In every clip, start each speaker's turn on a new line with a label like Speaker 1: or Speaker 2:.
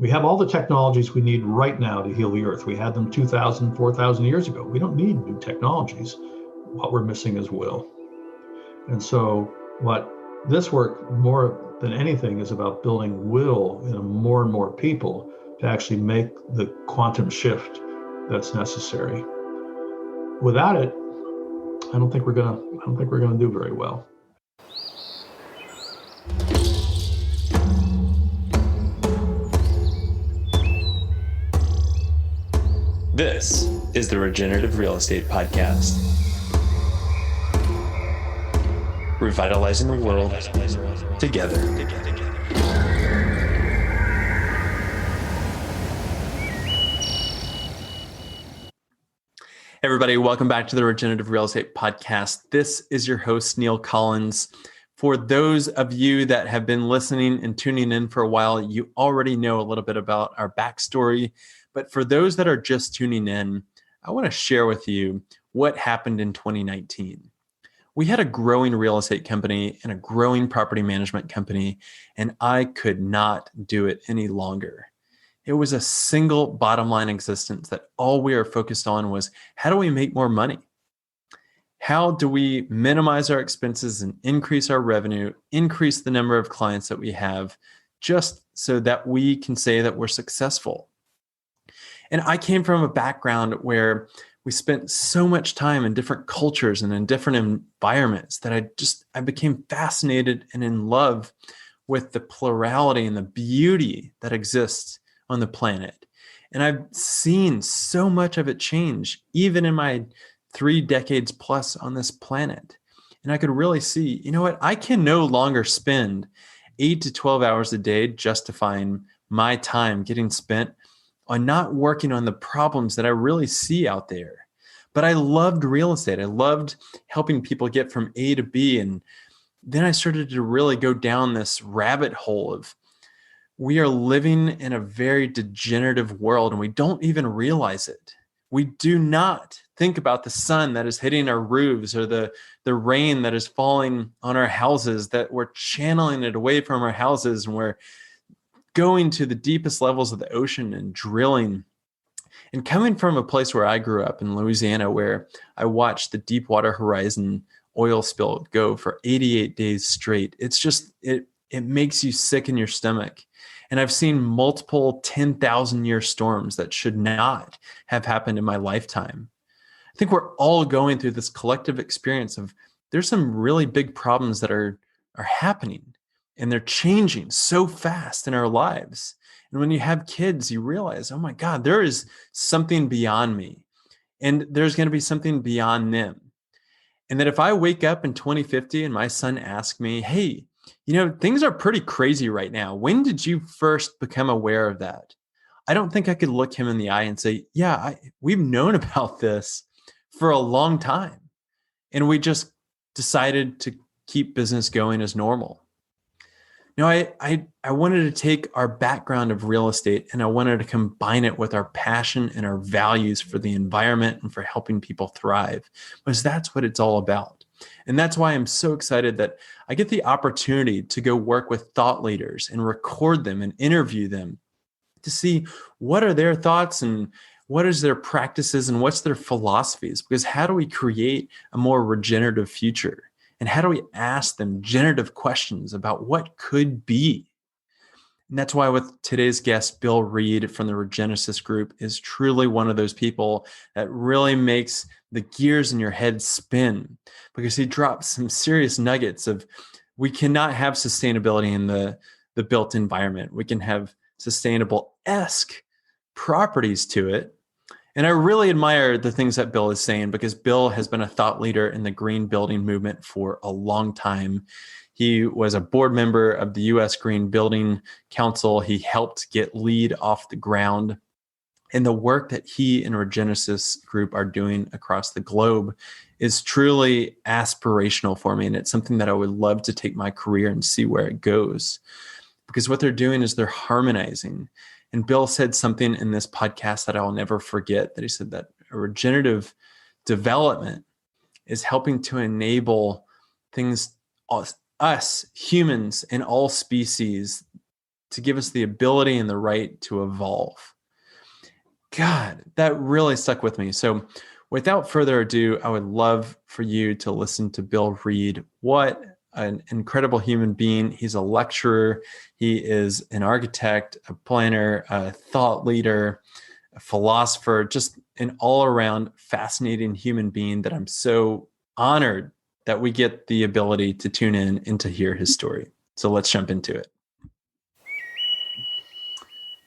Speaker 1: We have all the technologies we need right now to heal the earth. We had them 2,000, 4,000 years ago. We don't need new technologies. What we're missing is will. And so what this work more than anything is about building will in more and more people to actually make the quantum shift that's necessary. Without it, I don't think we're gonna do very well.
Speaker 2: This is the Regenerative Real Estate Podcast. Revitalizing the world together. Everybody, welcome back to the Regenerative Real Estate Podcast. This is your host, Neil Collins. For those of you that have been listening and tuning in for a while, you already know a little bit about our backstory. But for those that are just tuning in, I want to share with you what happened in 2019. We had a growing real estate company and a growing property management company, and I could not do it any longer. It was a single bottom line existence that all we were focused on was, how do we make more money? How do we minimize our expenses and increase our revenue, increase the number of clients that we have, just so that we can say that we're successful? And I came from a background where we spent so much time in different cultures and in different environments that I became fascinated and in love with the plurality and the beauty that exists on the planet. And I've seen so much of it change, even in my 3 decades plus on this planet. And I could really see, you know what, I can no longer spend 8 to 12 hours a day justifying my time getting spent on not working on the problems that I really see out there. But I loved real estate. I loved helping people get from A to B. And then I started to really go down this rabbit hole of, we are living in a very degenerative world and we don't even realize it. We do not think about the sun that is hitting our roofs or the rain that is falling on our houses, that we're channeling it away from our houses and we're going to the deepest levels of the ocean and drilling. And coming from a place where I grew up in Louisiana, where I watched the Deepwater Horizon oil spill go for 88 days straight, it's just, it makes you sick in your stomach. And I've seen multiple 10,000-year storms that should not have happened in my lifetime. I think we're all going through this collective experience of, there's some really big problems that are happening. And they're changing so fast in our lives. And when you have kids, you realize, oh my God, there is something beyond me. And there's going to be something beyond them. And that if I wake up in 2050 and my son asks me, hey, you know, things are pretty crazy right now. When did you first become aware of that? I don't think I could look him in the eye and say, yeah, we've known about this for a long time. And we just decided to keep business going as normal. No, I wanted to take our background of real estate and I wanted to combine it with our passion and our values for the environment and for helping people thrive, because that's what it's all about. And that's why I'm so excited that I get the opportunity to go work with thought leaders and record them and interview them to see what are their thoughts and what is their practices and what's their philosophies, because how do we create a more regenerative future? And how do we ask them generative questions about what could be? And that's why with today's guest, Bill Reed from the Regenesis Group is truly one of those people that really makes the gears in your head spin, because he drops some serious nuggets of, we cannot have sustainability in the built environment. We can have sustainable-esque properties to it. And I really admire the things that Bill is saying, because Bill has been a thought leader in the green building movement for a long time. He was a board member of the U.S. Green Building Council. He helped get LEED off the ground. And the work that he and Regenesis Group are doing across the globe is truly aspirational for me. And it's something that I would love to take my career and see where it goes. Because what they're doing is they're harmonizing. And Bill said something in this podcast that I'll never forget, that he said that a regenerative development is helping to enable things, us humans and all species, to give us the ability and the right to evolve. God, that really stuck with me. So without further ado, I would love for you to listen to Bill Reed. What an incredible human being. He's a lecturer. He is an architect, a planner, a thought leader, a philosopher, just an all-around fascinating human being that I'm so honored that we get the ability to tune in and to hear his story. So let's jump into it.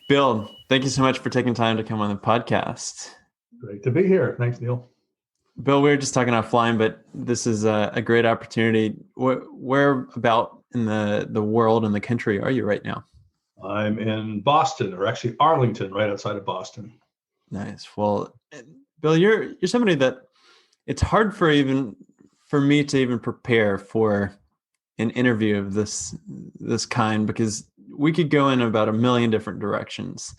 Speaker 2: Bill, thank you so much for taking time to come on the podcast.
Speaker 1: Great to be here. Thanks, Neil.
Speaker 2: Bill, we were just talking offline, but this is a great opportunity. Where about in the world and the country are you right now?
Speaker 1: I'm in Boston, or actually Arlington, right outside of Boston.
Speaker 2: Nice. Well, Bill, you're somebody that it's hard for me to even prepare for an interview of this kind, because we could go in about a million different directions.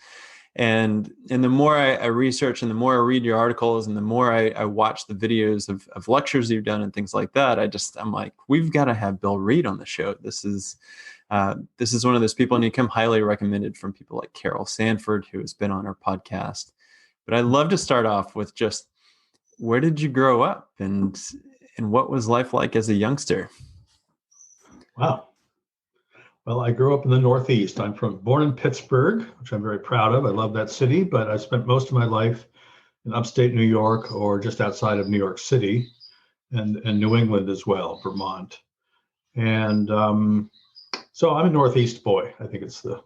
Speaker 2: And the more I research and the more I read your articles and the more I watch the videos of lectures you've done and things like that, I'm like, we've got to have Bill Reed on the show. This is one of those people, and he come highly recommended from people like Carol Sanford, who has been on our podcast. But I'd love to start off with just, where did you grow up and what was life like as a youngster?
Speaker 1: Wow. Well, I grew up in the Northeast. I'm born in Pittsburgh, which I'm very proud of. I love that city, but I spent most of my life in upstate New York or just outside of New York City and New England as well, Vermont. And so I'm a Northeast boy. I think it's the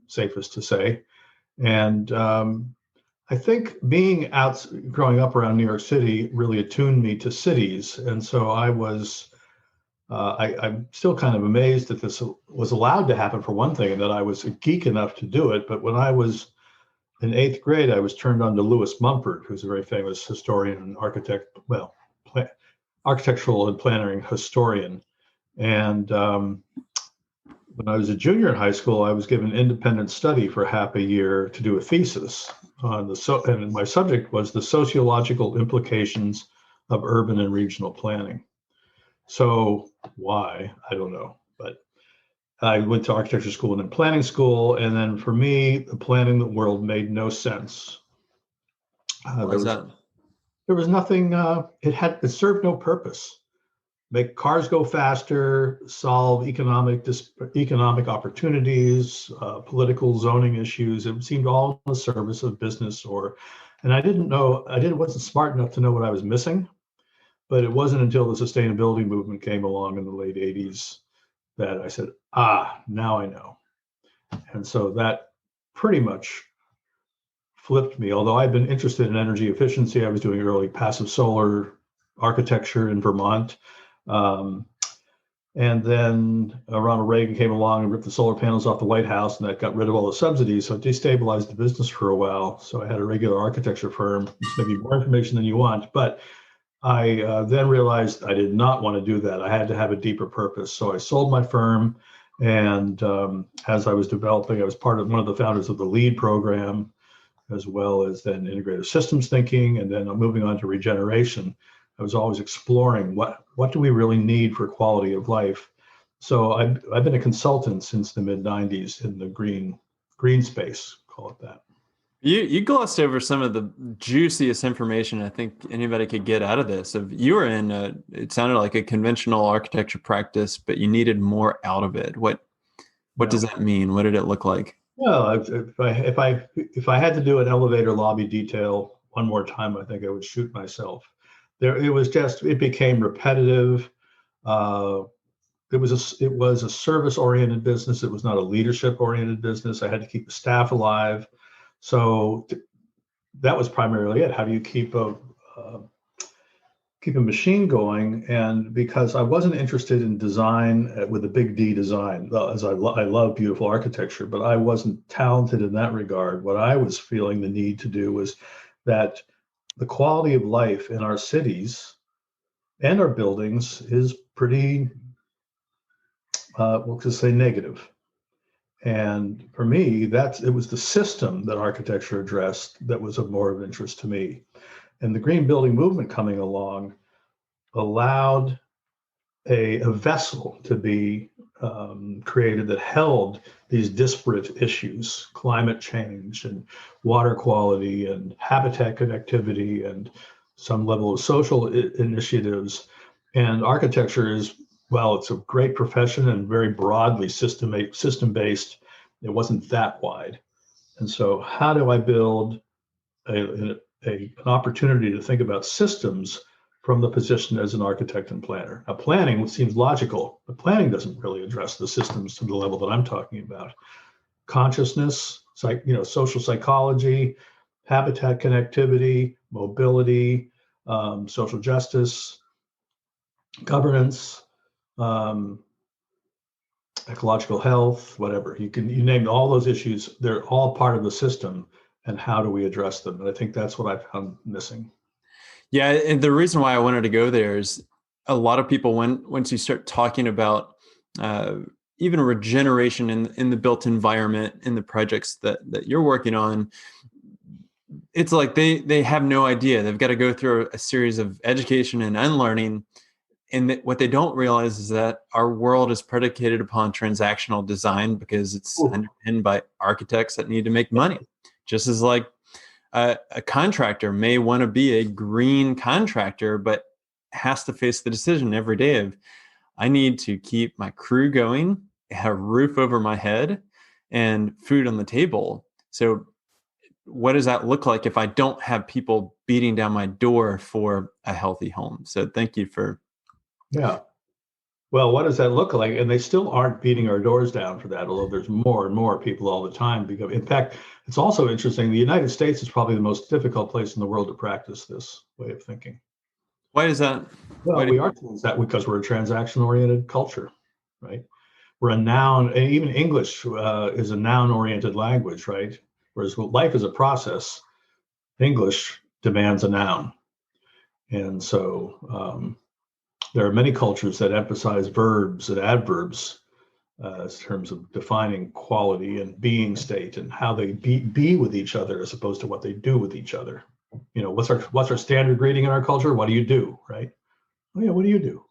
Speaker 1: safest to say. And I think growing up around New York City really attuned me to cities. And so I'm still kind of amazed that this was allowed to happen, for one thing, and that I was a geek enough to do it. But when I was in 8th grade, I was turned on to Louis Mumford, who's a very famous historian and architectural and planning historian. And when I was a junior in high school, I was given independent study for half a year to do a thesis on and my subject was the sociological implications of urban and regional planning. So why? I don't know. But I went to architecture school and then planning school. And then for me, the planning world made no sense.
Speaker 2: Why is that?
Speaker 1: There was nothing, it served no purpose. Make cars go faster, solve economic opportunities, political zoning issues. It seemed all in the service of business and I wasn't smart enough to know what I was missing. But it wasn't until the sustainability movement came along in the late 80s that I said, now I know. And so that pretty much flipped me. Although I'd been interested in energy efficiency, I was doing early passive solar architecture in Vermont. And then Ronald Reagan came along and ripped the solar panels off the White House, and that got rid of all the subsidies. So it destabilized the business for a while. So I had a regular architecture firm. This may be more information than you want, but I then realized I did not want to do that. I had to have a deeper purpose. So I sold my firm. And as I was developing, I was one of the founders of the LEAD program, as well as then integrative systems thinking. And then moving on to regeneration. I was always exploring what do we really need for quality of life. So I've been a consultant since the mid 90s in the green space, call it that.
Speaker 2: You glossed over some of the juiciest information I think anybody could get out of this. You were in it sounded like a conventional architecture practice, but you needed more out of it. What does that mean? What did it look like?
Speaker 1: Well, if I had to do an elevator lobby detail one more time, I think I would shoot myself. It became repetitive. It was a service-oriented business. It was not a leadership-oriented business. I had to keep the staff alive. So that was primarily it. How do you keep a machine going? And because I wasn't interested in design with a big D design, as I love beautiful architecture, but I wasn't talented in that regard. What I was feeling the need to do was that the quality of life in our cities and our buildings is pretty, we'll just say negative. And for me, it was the system that architecture addressed that was of more interest to me. And the green building movement coming along allowed a vessel to be created that held these disparate issues, climate change and water quality and habitat connectivity and some level of social initiatives. And architecture is, well, it's a great profession and very broadly system-based. It wasn't that wide. And so how do I build an opportunity to think about systems from the position as an architect and planner? Now, planning seems logical, but planning doesn't really address the systems to the level that I'm talking about. Consciousness, social psychology, habitat connectivity, mobility, social justice, governance, ecological health, whatever. You name all those issues. They're all part of the system. And how do we address them? And I think that's what I found missing.
Speaker 2: Yeah, and the reason why I wanted to go there is a lot of people, once you start talking about even regeneration in the built environment, in the projects that you're working on, it's like they have no idea. They've got to go through a series of education and unlearning. And what they don't realize is that our world is predicated upon transactional design because it's underpinned by architects that need to make money. Just as like a contractor may want to be a green contractor, but has to face the decision every day of, I need to keep my crew going, have a roof over my head, and food on the table. So what does that look like if I don't have people beating down my door for a healthy home? So thank you for...
Speaker 1: Yeah. Well, what does that look like? And they still aren't beating our doors down for that, although there's more and more people all the time. In fact, it's also interesting. The United States is probably the most difficult place in the world to practice this way of thinking.
Speaker 2: Why is that?
Speaker 1: Well, we are towards that because we're a transaction-oriented culture, right? We're a noun, and even English is a noun-oriented language, right? Whereas life is a process, English demands a noun. And so there are many cultures that emphasize verbs and adverbs in terms of defining quality and being state and how they be with each other as opposed to what they do with each other. You know, what's our standard greeting in our culture? What do you do, right? Oh yeah, what do you do?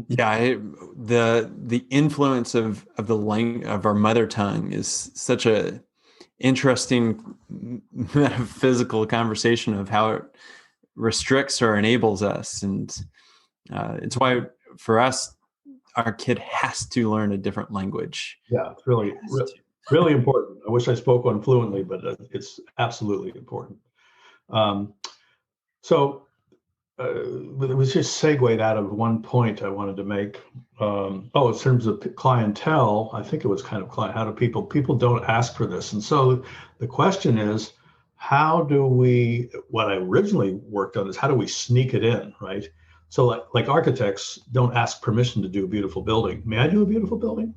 Speaker 2: Yeah, the influence of the language of our mother tongue is such a interesting metaphysical conversation of how it restricts or enables us, and it's why for us, our kid has to learn a different language.
Speaker 1: Yeah, it's really important. I wish I spoke one fluently, but it's absolutely important. So it was just segued out of one point I wanted to make. In terms of clientele, I think it was kind of how do people don't ask for this. And so the question is, what I originally worked on is how do we sneak it in, right? So like architects don't ask permission to do a beautiful building. May I do a beautiful building?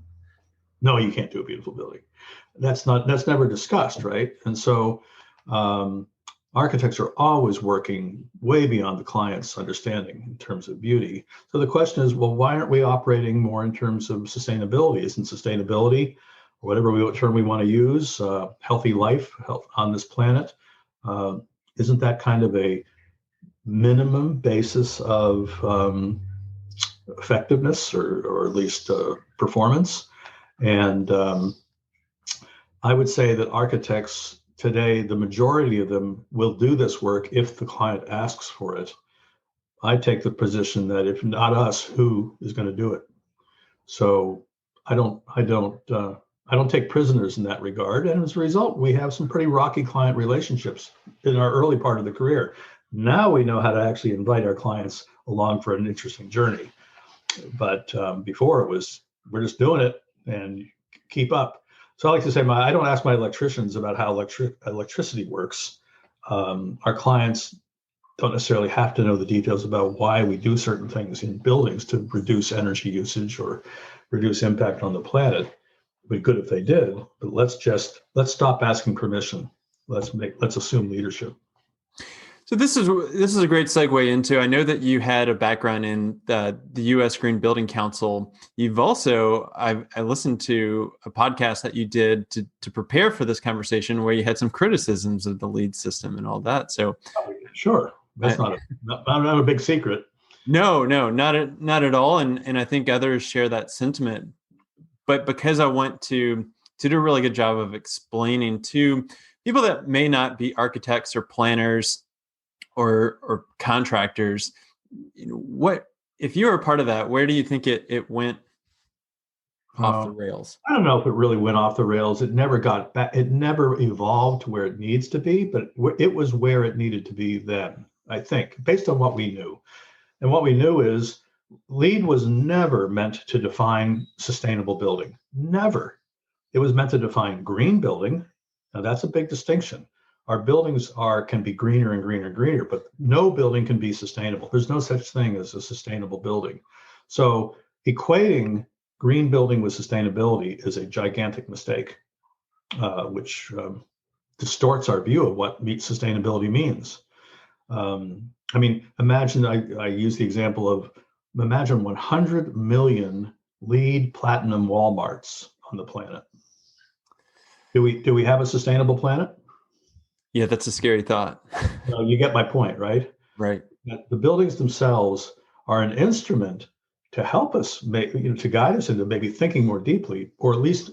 Speaker 1: No, you can't do a beautiful building. That's never discussed, right? And so architects are always working way beyond the client's understanding in terms of beauty. So the question is, well, why aren't we operating more in terms of sustainability? Isn't sustainability, or whatever term we want to use, healthy life, health on this planet, isn't that kind of a minimum basis of effectiveness or at least performance? And I would say that architects today, the majority of them will do this work if the client asks for it. I take the position that if not us, who is going to do it? So I don't take prisoners in that regard. And as a result, we have some pretty rocky client relationships in our early part of the career. Now we know how to actually invite our clients along for an interesting journey. But before it was, we're just doing it and keep up. So I like to say, I don't ask my electricians about how electricity works. Our clients don't necessarily have to know the details about why we do certain things in buildings to reduce energy usage or reduce impact on the planet. It'd be good if they did, but let's stop asking permission. Let's assume leadership.
Speaker 2: So this is a great segue into, I know that you had a background in the U.S. Green Building Council. You've also, I listened to a podcast that you did to prepare for this conversation where you had some criticisms of the LEED system and all that. So
Speaker 1: sure, that's not a big secret.
Speaker 2: No, not at all. And I think others share that sentiment. but because I want to do a really good job of explaining to people that may not be architects or planners or contractors, what if you were a part of that, where do you think it went off the rails?
Speaker 1: I don't know if it really went off the rails. It never got back. It never evolved to where it needs to be, but it was where it needed to be then, I think, based on what we knew. And what we knew is LEED was never meant to define sustainable building. Never. It was meant to define green building. Now that's a big distinction. Our buildings can be greener and greener and greener, but no building can be sustainable. There's no such thing as a sustainable building. So equating green building with sustainability is a gigantic mistake, which distorts our view of what sustainability means. I mean, imagine, I use the example of, imagine 100 million LEED platinum Walmarts on the planet. Do we have a sustainable planet?
Speaker 2: Yeah, that's a scary thought.
Speaker 1: You get my point, right?
Speaker 2: Right.
Speaker 1: The buildings themselves are an instrument to help us to guide us into maybe thinking more deeply, or at least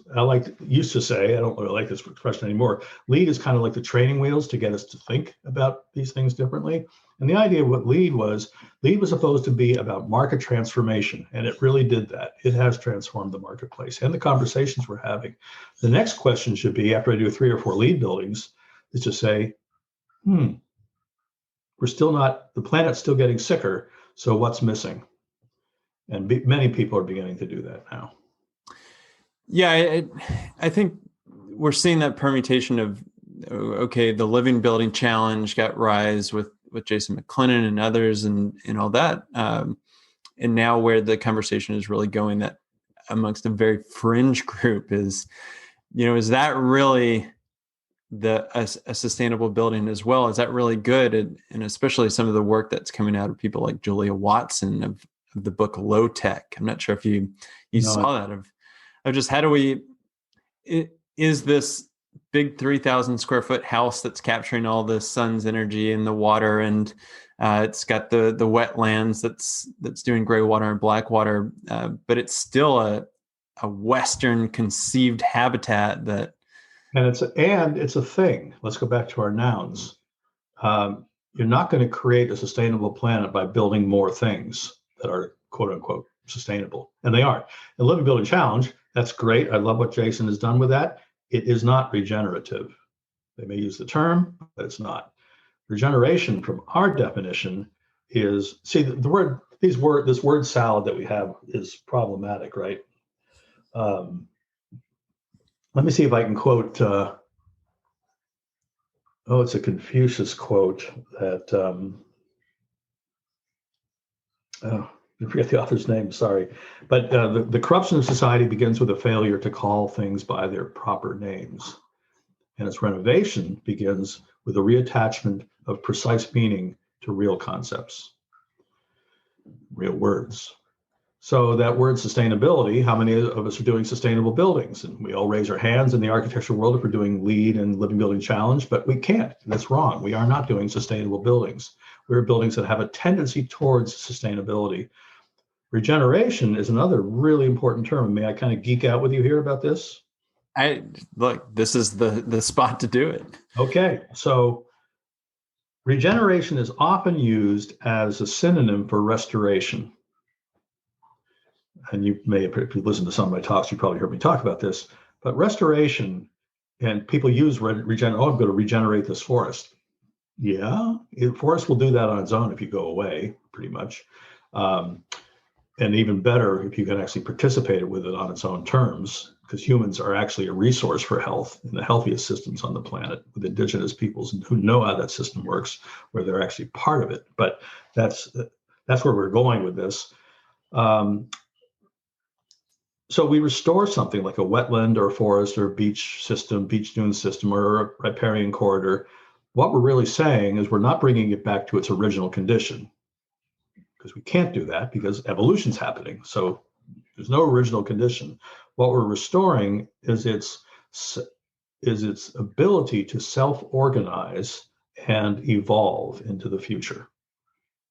Speaker 1: used to say, I don't really like this expression anymore. LEED is kind of like the training wheels to get us to think about these things differently. And the idea of what LEED was supposed to be about market transformation. And it really did that. It has transformed the marketplace and the conversations we're having. The next question should be, after I do 3 or 4 LEED buildings, is to say, the planet's still getting sicker. So what's missing? And many people are beginning to do that now.
Speaker 2: Yeah, I think we're seeing that permutation of, okay, the Living Building Challenge got rise with Jason McLennan and others and all that. And now where the conversation is really going, that amongst a very fringe group is that really a sustainable building as well? Is that really good? And especially some of the work that's coming out of people like Julia Watson of the book Low Tech. I'm not sure if you saw that of just how do we, is this big 3,000 square foot house that's capturing all the sun's energy and the water, and it's got the wetlands that's doing gray water and black water, but it's still a Western conceived habitat that.
Speaker 1: And it's a thing. Let's go back to our nouns. You're not going to create a sustainable planet by building more things that are quote unquote sustainable. And they aren't. The Living Building Challenge, that's great. I love what Jason has done with that. It is not regenerative. They may use the term, but it's not. Regeneration, from our definition, is, see, this word salad that we have is problematic, right? Let me see if I can quote, it's a Confucius quote that, I forget the author's name, sorry. But the corruption of society begins with a failure to call things by their proper names. And its renovation begins with a reattachment of precise meaning to real concepts, real words. So that word sustainability, how many of us are doing sustainable buildings? And we all raise our hands in the architectural world if we're doing LEED and Living Building Challenge, but we can't. That's wrong. We are not doing sustainable buildings. We're buildings that have a tendency towards sustainability. Regeneration is another really important term. May I kind of geek out with you here about this?
Speaker 2: This is the spot to do it. Okay.
Speaker 1: So regeneration is often used as a synonym for restoration. And you may have, if you listen to some of my talks, you probably heard me talk about this, but restoration, and people use I'm going to regenerate this forest. Yeah, the forest will do that on its own if you go away, pretty much. And even better if you can actually participate with it on its own terms, because humans are actually a resource for health in the healthiest systems on the planet, with indigenous peoples who know how that system works, where they're actually part of it. But that's where we're going with this. So we restore something like a wetland or a forest or a beach dune system, or a riparian corridor. What we're really saying is we're not bringing it back to its original condition, because we can't do that because evolution's happening. So there's no original condition. What we're restoring is its ability to self-organize and evolve into the future,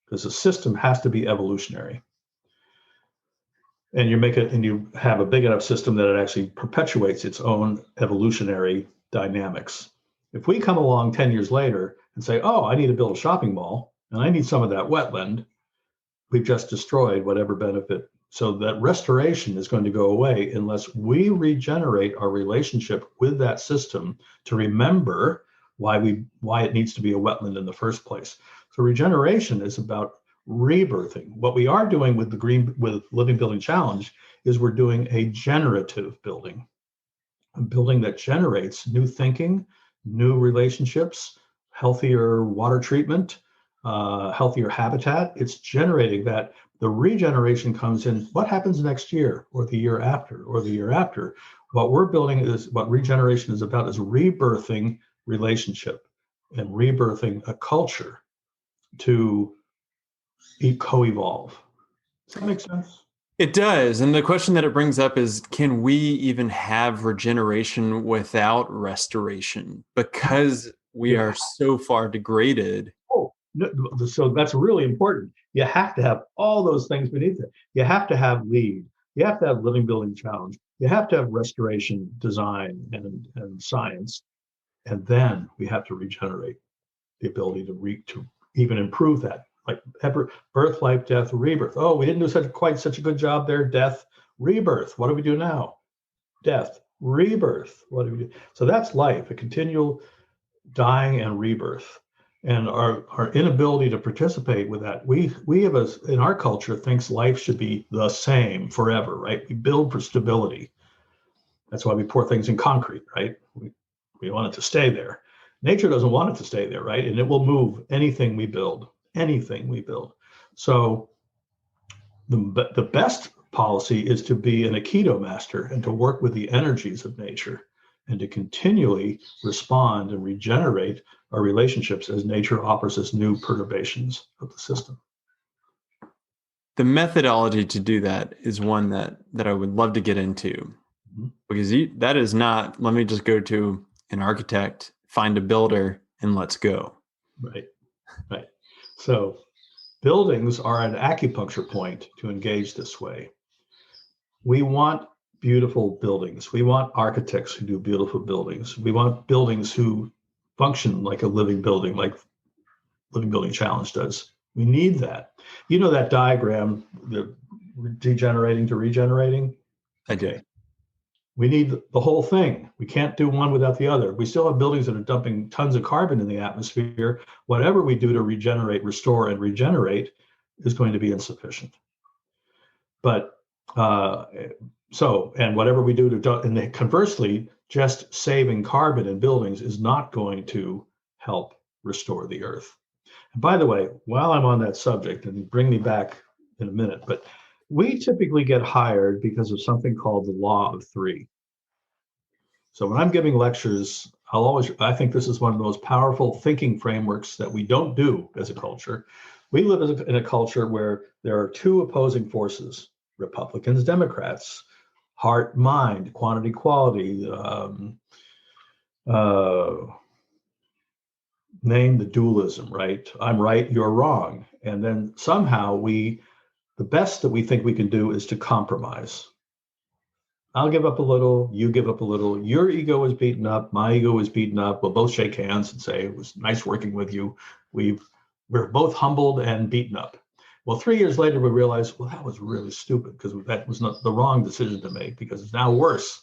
Speaker 1: because the system has to be evolutionary. and you have a big enough system that it actually perpetuates its own evolutionary dynamics. If we come along 10 years later and say, oh, I need to build a shopping mall and I need some of that wetland, we've just destroyed whatever benefit. So that restoration is going to go away unless we regenerate our relationship with that system to remember why it needs to be a wetland in the first place. So regeneration is about rebirthing. What we are doing with Living Building Challenge is we're doing a generative building, a building that generates new thinking, new relationships, healthier water treatment, healthier habitat. It's generating that. The regeneration comes in what happens next year or the year after or the year after. What we're building is what regeneration is about, is rebirthing relationship and rebirthing a culture to co-evolve. Does that make sense?
Speaker 2: It does. And the question that it brings up is, can we even have regeneration without restoration? Because we are so far degraded.
Speaker 1: Oh, so that's really important. You have to have all those things beneath it. You have to have LEED. You have to have Living Building Challenge. You have to have restoration, design, and science. And then we have to regenerate, the ability to even improve that. Like birth, life, death, rebirth. Oh, we didn't do quite such a good job there. Death, rebirth. What do we do now? Death, rebirth. What do we do? So that's life, a continual dying and rebirth. And our inability to participate with that, we have in our culture thinks life should be the same forever, right? We build for stability. That's why we pour things in concrete, right? We want it to stay there. Nature doesn't want it to stay there, right? And it will move anything we build. So the best policy is to be an Aikido master and to work with the energies of nature and to continually respond and regenerate our relationships as nature offers us new perturbations of the system.
Speaker 2: The methodology to do that is one that I would love to get into, because that is not, let me just go to an architect, find a builder, and let's go.
Speaker 1: Right. So buildings are an acupuncture point to engage this way. We want beautiful buildings. We want architects who do beautiful buildings. We want buildings who function like a living building, like Living Building Challenge does. We need that. You know that diagram, the degenerating to regenerating?
Speaker 2: Okay.
Speaker 1: We need the whole thing. We can't do one without the other. We still have buildings that are dumping tons of carbon in the atmosphere. Whatever we do to regenerate, restore, and regenerate is going to be insufficient. But and whatever we do and conversely, just saving carbon in buildings is not going to help restore the earth. And by the way, while I'm on that subject, and bring me back in a minute, but we typically get hired because of something called the law of three. So when I'm giving lectures, I think this is one of the most powerful thinking frameworks that we don't do as a culture. We live in a culture where there are two opposing forces: Republicans, Democrats, heart, mind, quantity, quality, name the dualism, right? I'm right, you're wrong. And then somehow the best that we think we can do is to compromise. I'll give up a little, you give up a little, your ego is beaten up, my ego is beaten up. We'll both shake hands and say, it was nice working with you. We're both humbled and beaten up. Well, 3 years later, we realized, well, that was really stupid because that was not the wrong decision to make because it's now worse.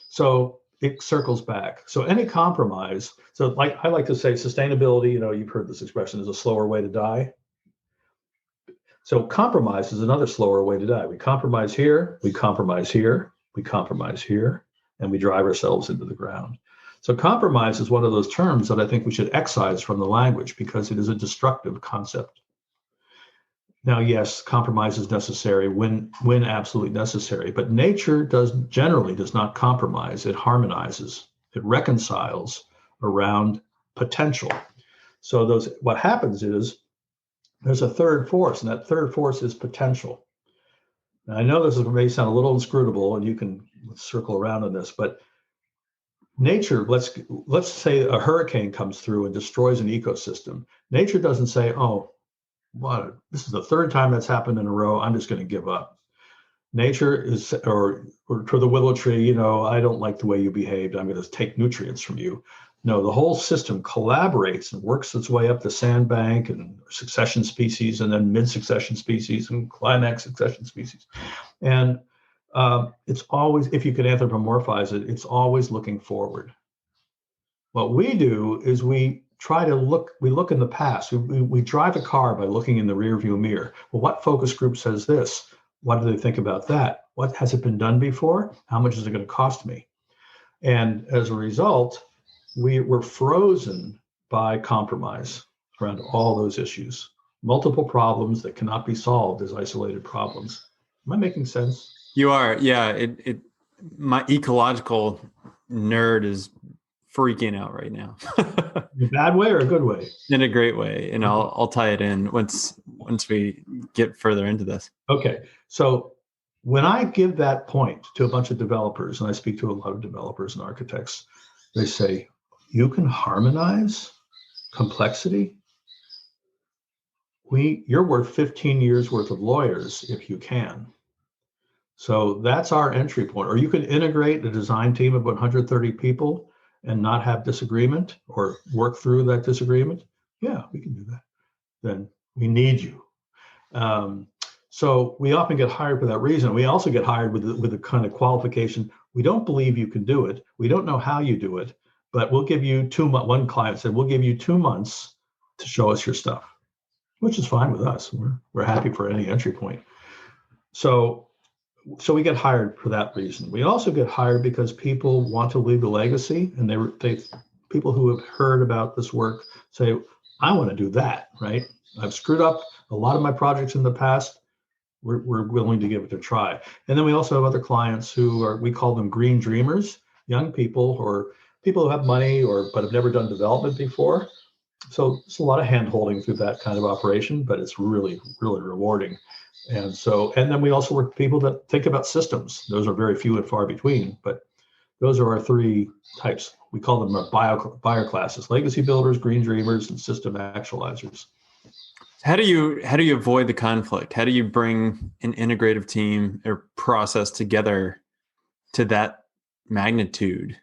Speaker 1: So it circles back. So any compromise, I like to say sustainability, you've heard this expression, is a slower way to die. So compromise is another slower way to die. We compromise here, we compromise here, we compromise here, and we drive ourselves into the ground. So compromise is one of those terms that I think we should excise from the language because it is a destructive concept. Now, yes, compromise is necessary when absolutely necessary, but nature generally does not compromise. It harmonizes, it reconciles around potential. So what happens is there's a third force, and that third force is potential. Now, I know this may sound a little inscrutable, and you can circle around on this, but nature, let's say a hurricane comes through and destroys an ecosystem. Nature doesn't say, oh, this is the third time that's happened in a row, I'm just going to give up. nature is, or to the willow tree, I don't like the way you behaved. I'm going to take nutrients from you. No, the whole system collaborates and works its way up the sandbank and succession species, and then mid-succession species and climax succession species. And it's always, if you could anthropomorphize it, it's always looking forward. What we do is we look in the past. We drive a car by looking in the rearview mirror. Well, what focus group says this? What do they think about that? What has it been done before? How much is it going to cost me? And as a result, we're frozen by compromise around all those issues. Multiple problems that cannot be solved as isolated problems. Am I making sense?
Speaker 2: You are. Yeah. My ecological nerd is freaking out right now.
Speaker 1: In a bad way or a good way?
Speaker 2: In a great way. And I'll tie it in once we get further into this.
Speaker 1: Okay. So when I give that point to a bunch of developers, and I speak to a lot of developers and architects, they say, you can harmonize complexity? You're worth 15 years worth of lawyers if you can. So that's our entry point. Or you can integrate a design team of 130 people and not have disagreement or work through that disagreement. Yeah, we can do that. Then we need you. So we often get hired for that reason. We also get hired with the kind of qualification, we don't believe you can do it. We don't know how you do it, but we'll give you 2 months. One client said, we'll give you 2 months to show us your stuff, which is fine with us. We're happy for any entry point. So we get hired for that reason. We also get hired because people want to leave a legacy, and people who have heard about this work say, I want to do that, right? I've screwed up a lot of my projects in the past. We're willing to give it a try. And then we also have other clients we call them green dreamers, young people or people who have money but have never done development before. So it's a lot of hand holding through that kind of operation, but it's really, really rewarding. And then we also work with people that think about systems. Those are very few and far between, but those are our 3 types. We call them our buyer classes: legacy builders, green dreamers, and system actualizers.
Speaker 2: How do you avoid the conflict? How do you bring an integrative team or process together to that magnitude?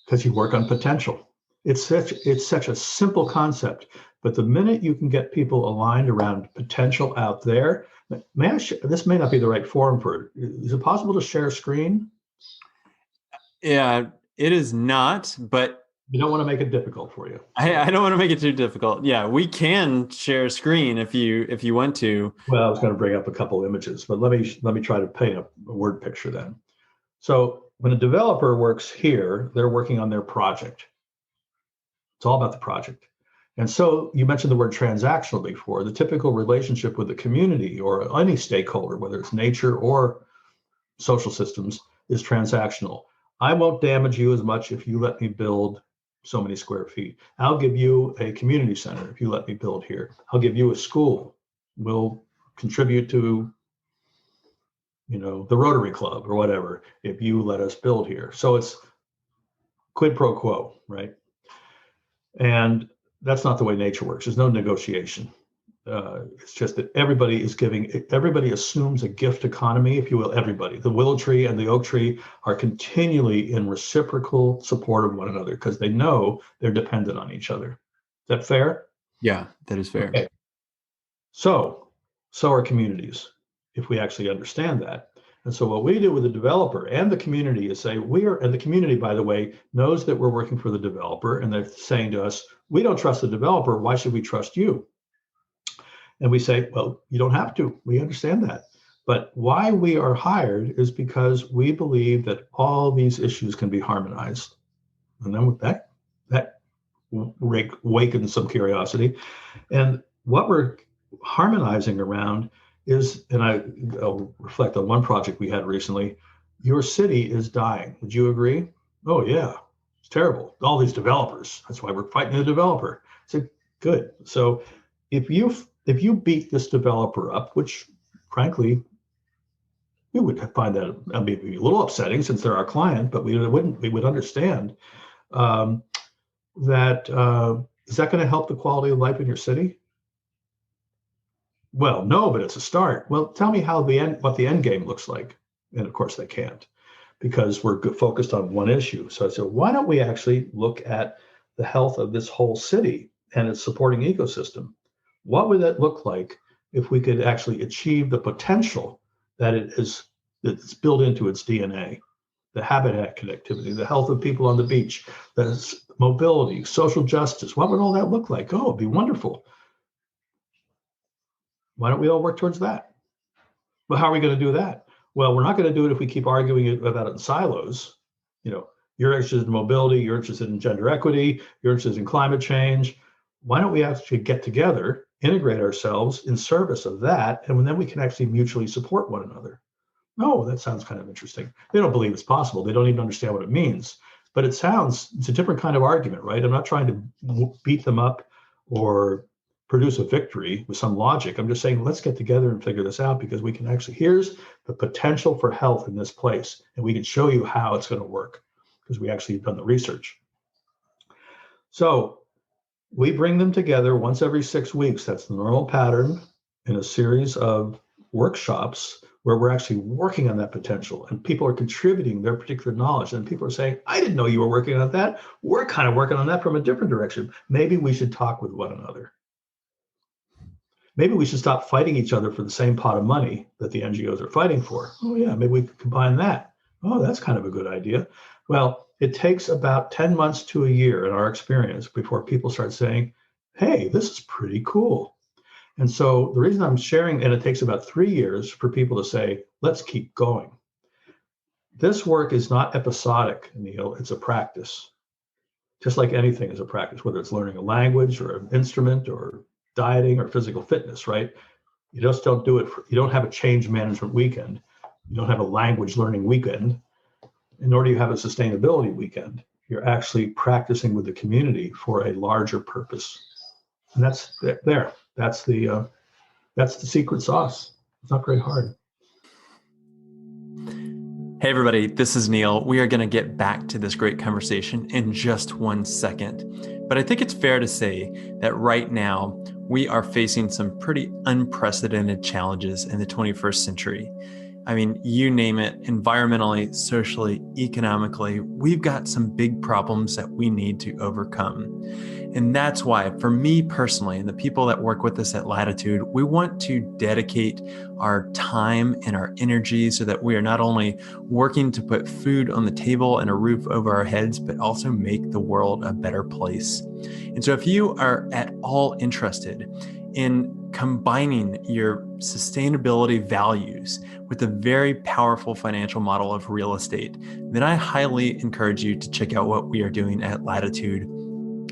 Speaker 1: Because you work on potential. It's such a simple concept, but the minute you can get people aligned around potential out there, this may not be the right forum for it. Is it possible to share a screen?
Speaker 2: Yeah, it is not, but
Speaker 1: you don't want to make it difficult for you.
Speaker 2: I don't want to make it too difficult. Yeah, we can share a screen if you want to.
Speaker 1: Well, I was going to bring up a couple images, but let me try to paint a word picture then. So when a developer works here, they're working on their project. It's all about the project. And so you mentioned the word transactional before. The typical relationship with the community or any stakeholder, whether it's nature or social systems, is transactional. I won't damage you as much if you let me build so many square feet. I'll give you a community center if you let me build here. I'll give you a school. We'll contribute to, the Rotary Club or whatever if you let us build here. So it's quid pro quo, right? And that's not the way nature works. There's no negotiation. It's just that everybody assumes a gift economy, if you will, everybody. The willow tree and the oak tree are continually in reciprocal support of one another because they know they're dependent on each other. Is that fair?
Speaker 2: Yeah, that is fair.
Speaker 1: Okay. So are communities, if we actually understand that. And so what we do with the developer and the community is say, and the community, by the way, knows that we're working for the developer, and they're saying to us, we don't trust the developer. Why should we trust you? And we say, well, you don't have to. We understand that. But why we are hired is because we believe that all these issues can be harmonized. And then that wakens some curiosity. And what we're harmonizing around is, and I'll reflect on one project we had recently, your city is dying. Would you agree? Oh, yeah, it's terrible. All these developers. That's why we're fighting the developer. I said, good. So if you beat this developer up, which frankly, we would find that maybe a little upsetting since they're our client, but we would understand that is that going to help the quality of life in your city? Well, no, but it's a start. Well, tell me what the end game looks like. And of course they can't, because we're focused on one issue. So I said, why don't we actually look at the health of this whole city and its supporting ecosystem? What would that look like if we could actually achieve the potential that it's built into its DNA? The habitat connectivity, the health of people on the beach, the mobility, social justice. What would all that look like? Oh, it'd be wonderful. Why don't we all work towards that? Well, how are we going to do that? Well, we're not going to do it if we keep arguing about it in silos. You're interested in mobility, you're interested in gender equity, you're interested in climate change. Why don't we actually get together, integrate ourselves in service of that, and then we can actually mutually support one another? Oh, that sounds kind of interesting. They don't believe it's possible. They don't even understand what it means. But it's a different kind of argument, right? I'm not trying to beat them up or produce a victory with some logic. I'm just saying, let's get together and figure this out, because we can actually, here's the potential for health in this place. And we can show you how it's going to work, because we actually have done the research. So we bring them together once every 6 weeks. That's the normal pattern, in a series of workshops where we're actually working on that potential, and people are contributing their particular knowledge. And people are saying, I didn't know you were working on that. We're kind of working on that from a different direction. Maybe we should talk with one another. Maybe we should stop fighting each other for the same pot of money that the NGOs are fighting for. Oh yeah, maybe we could combine that. Oh, that's kind of a good idea. Well, it takes about 10 months to a year in our experience before people start saying, hey, this is pretty cool. And so the reason I'm sharing, and it takes about 3 years for people to say, let's keep going. This work is not episodic, Neil, it's a practice. Just like anything is a practice, whether it's learning a language or an instrument or dieting or physical fitness, right? You just don't do it. You don't have a change management weekend. You don't have a language learning weekend, nor do you have a sustainability weekend. You're actually practicing with the community for a larger purpose. And that's there. That's the secret sauce. It's not very hard.
Speaker 2: Hey everybody, this is Neil. We are going to get back to this great conversation in just 1 second. But I think it's fair to say that right now we are facing some pretty unprecedented challenges in the 21st century. I mean, you name it, environmentally, socially, economically, we've got some big problems that we need to overcome. And that's why, for me personally, and the people that work with us at Latitude, we want to dedicate our time and our energy so that we are not only working to put food on the table and a roof over our heads, but also make the world a better place. And so if you are at all interested in combining your sustainability values with a very powerful financial model of real estate, then I highly encourage you to check out what we are doing at Latitude.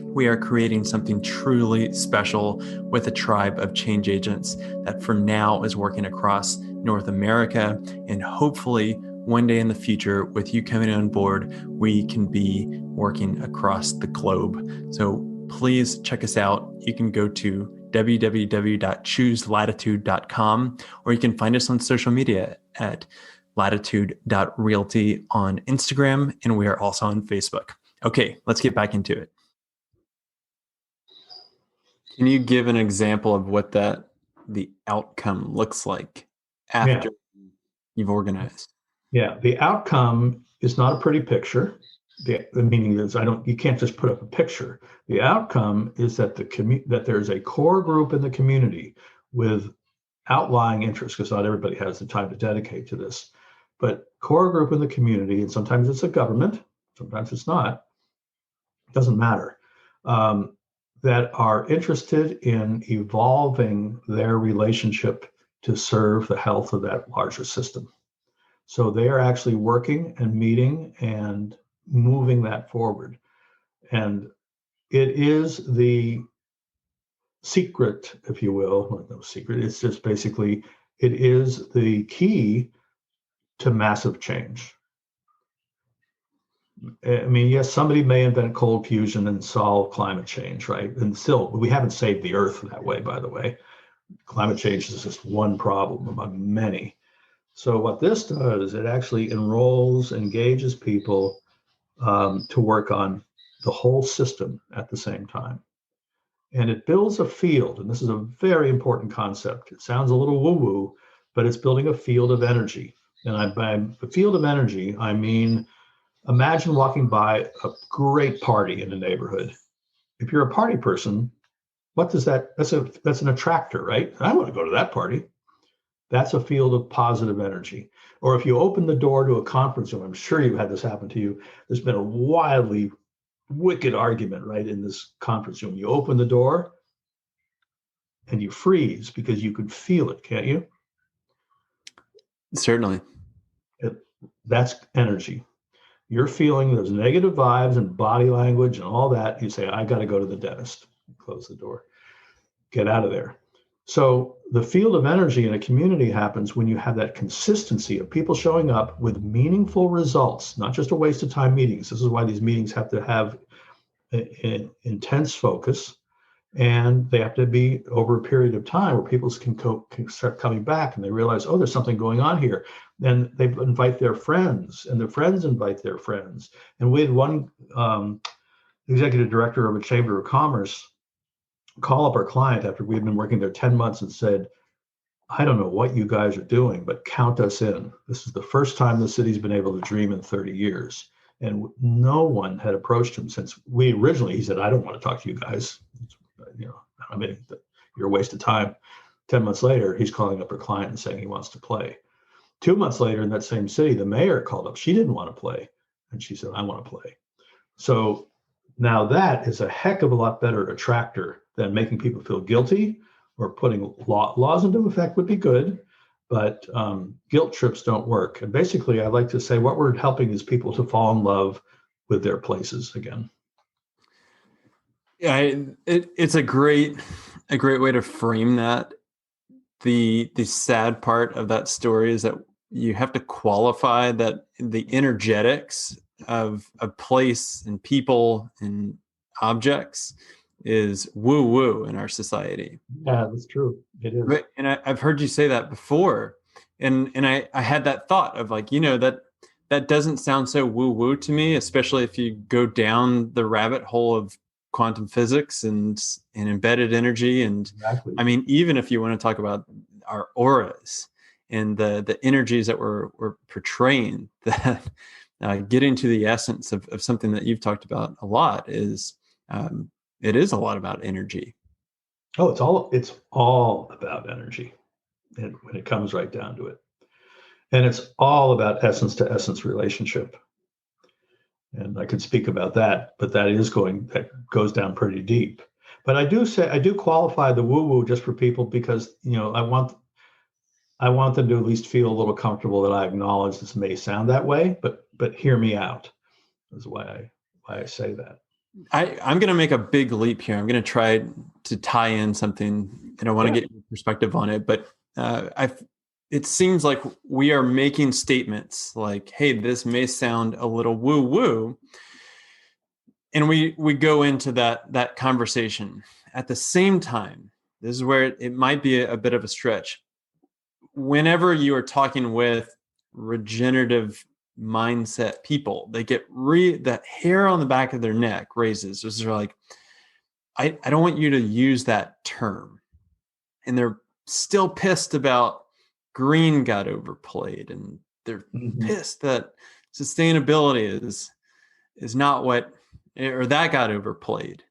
Speaker 2: We are creating something truly special with a tribe of change agents that for now is working across North America, and hopefully one day in the future, with you coming on board, we can be working across the globe. So please check us out. You can go to www.chooselatitude.com, or you can find us on social media at latitude.realty on Instagram, and we are also on Facebook. Okay, let's get back into it. Can you give an example of what the outcome looks like after you've organized?
Speaker 1: Yeah, the outcome is not a pretty picture. The meaning is you can't just put up a picture. The outcome is that that there's a core group in the community with outlying interests, because not everybody has the time to dedicate to this, but core group in the community, and sometimes it's a government, sometimes it's not, it doesn't matter, that are interested in evolving their relationship to serve the health of that larger system. So they are actually working and meeting and moving that forward. And it is the secret, if you will, well, no secret, it's just basically, it is the key to massive change. I mean, yes, somebody may invent cold fusion and solve climate change, right? And still, we haven't saved the earth that way, by the way. Climate change is just one problem among many. So what this does, it actually engages people to work on the whole system at the same time. And it builds a field, and this is a very important concept. It sounds a little woo-woo, but it's building a field of energy. And by the field of energy, I mean, imagine walking by a great party in a neighborhood. If you're a party person, what does that's an attractor, right? I want to go to that party. That's a field of positive energy. Or if you open the door to a conference room, I'm sure you've had this happen to you. There's been a wildly wicked argument, right, in this conference room. You open the door and you freeze because you could feel it, can't you?
Speaker 2: Certainly.
Speaker 1: That's energy. You're feeling those negative vibes and body language and all that. You say, I got to go to the dentist. Close the door. Get out of there. So the field of energy in a community happens when you have that consistency of people showing up with meaningful results, not just a waste of time meetings. This is why these meetings have to have an intense focus, and they have to be over a period of time where people can start coming back and they realize, oh, there's something going on here. Then they invite their friends, and their friends invite their friends. And we had one executive director of a chamber of commerce call up our client after we had been working there 10 months and said, I don't know what you guys are doing, but count us in. This is the first time the city's been able to dream in 30 years. And no one had approached him since he said, I don't want to talk to you guys. I mean, you're a waste of time. 10 months later, he's calling up her client and saying he wants to play. 2 months later in that same city, the mayor called up. She didn't want to play. And she said, I want to play. So now that is a heck of a lot better attractor than making people feel guilty, or putting laws into effect would be good, but guilt trips don't work. And basically, I like to say what we're helping is people to fall in love with their places again.
Speaker 2: Yeah, it's a great way to frame that. The sad part of that story is that you have to qualify that the energetics of a place and people and objects is woo-woo in our society.
Speaker 1: Yeah, that's true. It is.
Speaker 2: But, and I've heard you say that before. And I had that thought of like, that doesn't sound so woo-woo to me, especially if you go down the rabbit hole of quantum physics and embedded energy. And
Speaker 1: exactly.
Speaker 2: I mean, even if you want to talk about our auras and the energies that we're portraying, that getting to the essence of something that you've talked about a lot is it is a lot about energy.
Speaker 1: Oh, it's all about energy, and when it comes right down to it. And it's all about essence to essence relationship. And I could speak about that, but that goes down pretty deep. But I do qualify the woo-woo just for people because, I want them to at least feel a little comfortable that I acknowledge this may sound that way, but hear me out. Is why I say that.
Speaker 2: I'm going to make a big leap here. I'm going to try to tie in something, and I want to get your perspective on it. But it seems like we are making statements like, hey, this may sound a little woo-woo. And we go into that conversation. At the same time, this is where it might be a bit of a stretch. Whenever you are talking with regenerative mindset people, they get that hair on the back of their neck raises. They're like, I don't want you to use that term. And they're still pissed about green got overplayed, and they're pissed that sustainability is not what, or that got overplayed.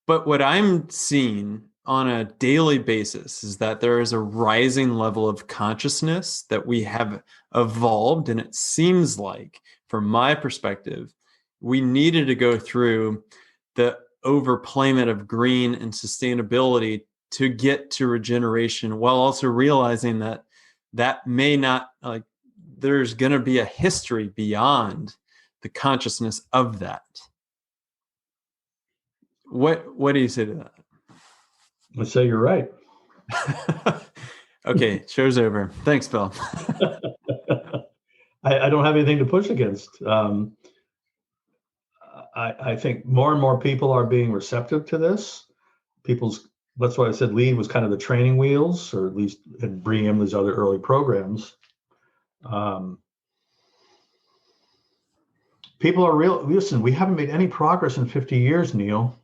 Speaker 2: But what I'm seeing on a daily basis is that there is a rising level of consciousness that we have evolved. And it seems like, from my perspective, we needed to go through the overplayment of green and sustainability to get to regeneration, while also realizing that may not, like, there's going to be a history beyond the consciousness of that. What do you say to that?
Speaker 1: I say you're right.
Speaker 2: Okay, show's over. Thanks, Bill.
Speaker 1: I don't have anything to push against. I think more and more people are being receptive to this. That's why I said LEAD was kind of the training wheels, or at least in BREEAM, these other early programs. People are listen, we haven't made any progress in 50 years, Neil.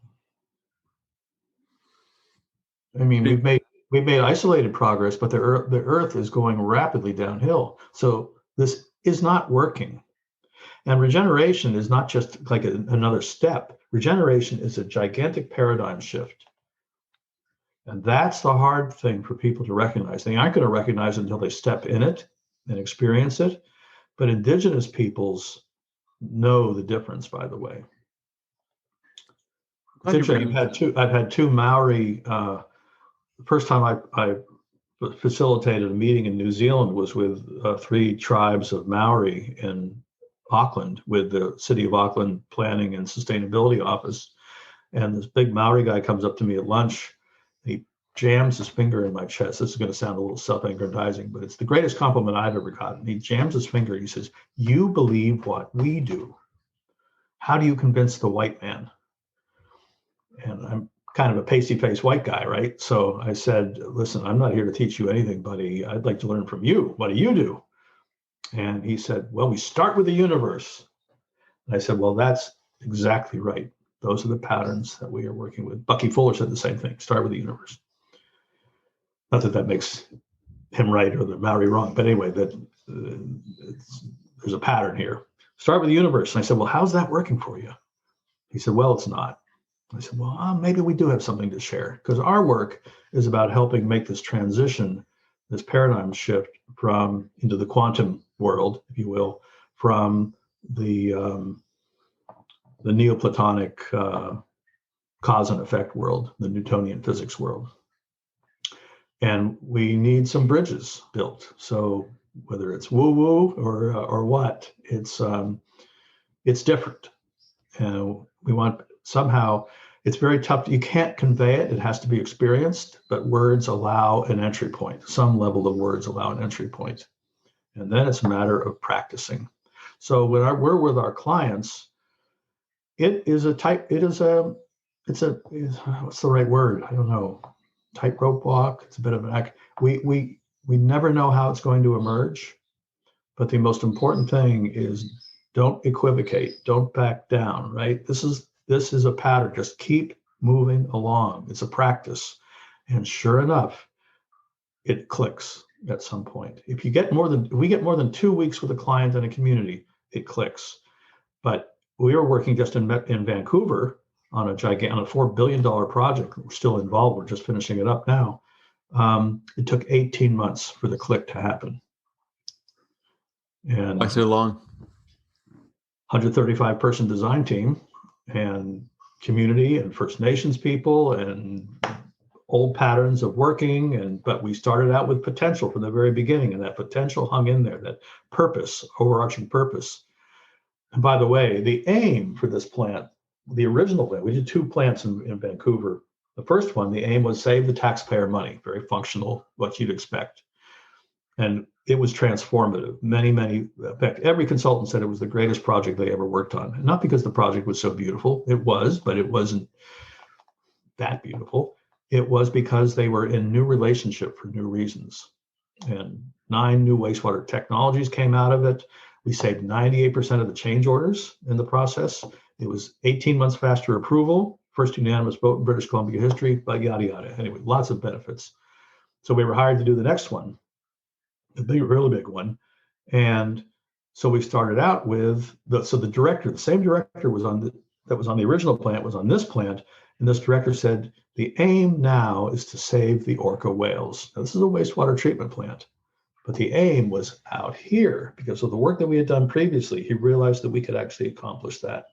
Speaker 1: I mean, we've made we've made isolated progress, but the earth is going rapidly downhill. So this is not working. And regeneration is not just like another step. Regeneration is a gigantic paradigm shift. And that's the hard thing for people to recognize. They aren't going to recognize it until they step in it and experience it. But indigenous peoples know the difference, by the way. It's interesting. I've had two Maori. The first time I facilitated a meeting in New Zealand was with 3 tribes of Maori in Auckland with the City of Auckland Planning and Sustainability Office. And this big Maori guy comes up to me at lunch. He jams his finger in my chest. This is going to sound a little self-aggrandizing, but it's the greatest compliment I've ever gotten. He jams his finger. He says, "You believe what we do. How do you convince the white man?" And I'm kind of a pasty-faced white guy, right? So I said, "Listen, I'm not here to teach you anything, buddy. I'd like to learn from you. What do you do?" And he said, "Well, we start with the universe." And I said, "Well, that's exactly right. Those are the patterns that we are working with." Bucky Fuller said the same thing, start with the universe. Not that makes him right or the Maori wrong, but anyway, there's a pattern here. Start with the universe. And I said, "Well, how's that working for you?" He said, "Well, it's not." I said, "Well, maybe we do have something to share, because our work is about helping make this transition, this paradigm shift into the quantum world, if you will, from the Neoplatonic cause and effect world, the Newtonian physics world. And we need some bridges built. So whether it's woo-woo or what, it's different. And we want somehow, it's very tough. You can't convey it. It has to be experienced, but words allow an entry point. Some level of words allow an entry point. And then it's a matter of practicing. So when we're with our clients, what's the right word? I don't know. Tightrope walk. It's a bit of an act. We never know how it's going to emerge, but the most important thing is don't equivocate, don't back down, right? This is a pattern. Just keep moving along. It's a practice. And sure enough, it clicks at some point. If we get more than 2 weeks with a client in a community, it clicks. But we were working just in Vancouver on a $4 billion project. We're still involved. We're just finishing it up now. It took 18 months for the click to happen. And
Speaker 2: why so long?
Speaker 1: 135 person design team and community and First Nations people and old patterns of working. But we started out with potential from the very beginning, and that potential hung in there, that purpose, overarching purpose. And by the way, the aim for this plant, the original plant, we did 2 plants in Vancouver. The first one, the aim was save the taxpayer money, very functional, what you'd expect. And it was transformative. In fact, every consultant said it was the greatest project they ever worked on. And not because the project was so beautiful. It was, but it wasn't that beautiful. It was because they were in new relationship for new reasons. And 9 new wastewater technologies came out of it. We saved 98% of the change orders in the process. It was 18 months faster approval, first unanimous vote in British Columbia history, but yada, yada. Anyway, lots of benefits. So we were hired to do the next one, really big one. And so we started out with, the same director that was on the original plant was on this plant. And this director said, the aim now is to save the orca whales. Now, this is a wastewater treatment plant. But the aim was out here because of the work that we had done previously. He realized that we could actually accomplish that.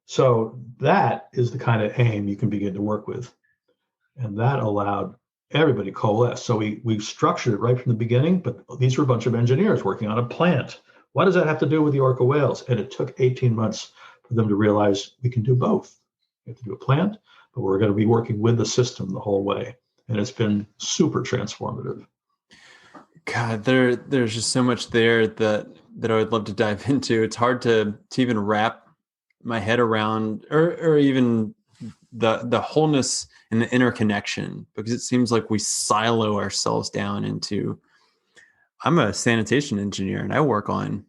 Speaker 1: So that is the kind of aim you can begin to work with. And that allowed everybody coalesce. So we structured it right from the beginning, but these were a bunch of engineers working on a plant. What does that have to do with the orca whales? And it took 18 months for them to realize we can do both. We have to do a plant, but we're going to be working with the system the whole way. And it's been super transformative.
Speaker 2: God, there's just so much there that I would love to dive into. It's hard to even wrap my head around, or even the wholeness and the interconnection, because it seems like we silo ourselves down into. I'm a sanitation engineer and I work on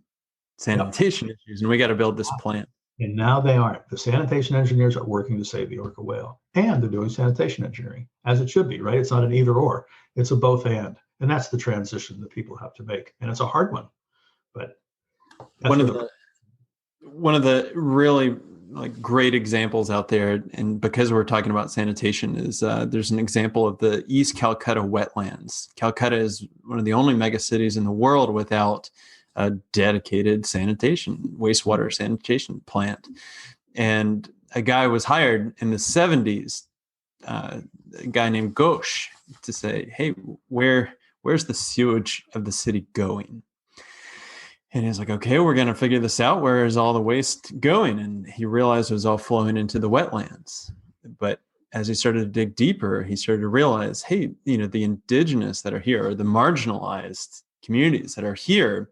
Speaker 2: sanitation issues, and we got to build this plant.
Speaker 1: And now they aren't. The sanitation engineers are working to save the orca whale, and they're doing sanitation engineering, as it should be, right? It's not an either or, it's a both and. And that's the transition that people have to make. And it's a hard one, but
Speaker 2: one of the really like great examples out there, and because we're talking about sanitation, is there's an example of the East Calcutta wetlands. Calcutta is one of the only mega cities in the world without a dedicated wastewater sanitation plant. And a guy was hired in the 70s, a guy named Ghosh, to say, hey, where's the sewage of the city going? And he's like, okay, we're going to figure this out. Where is all the waste going? And he realized it was all flowing into the wetlands. But as he started to dig deeper, he started to realize, hey, the indigenous that are here, or the marginalized communities that are here,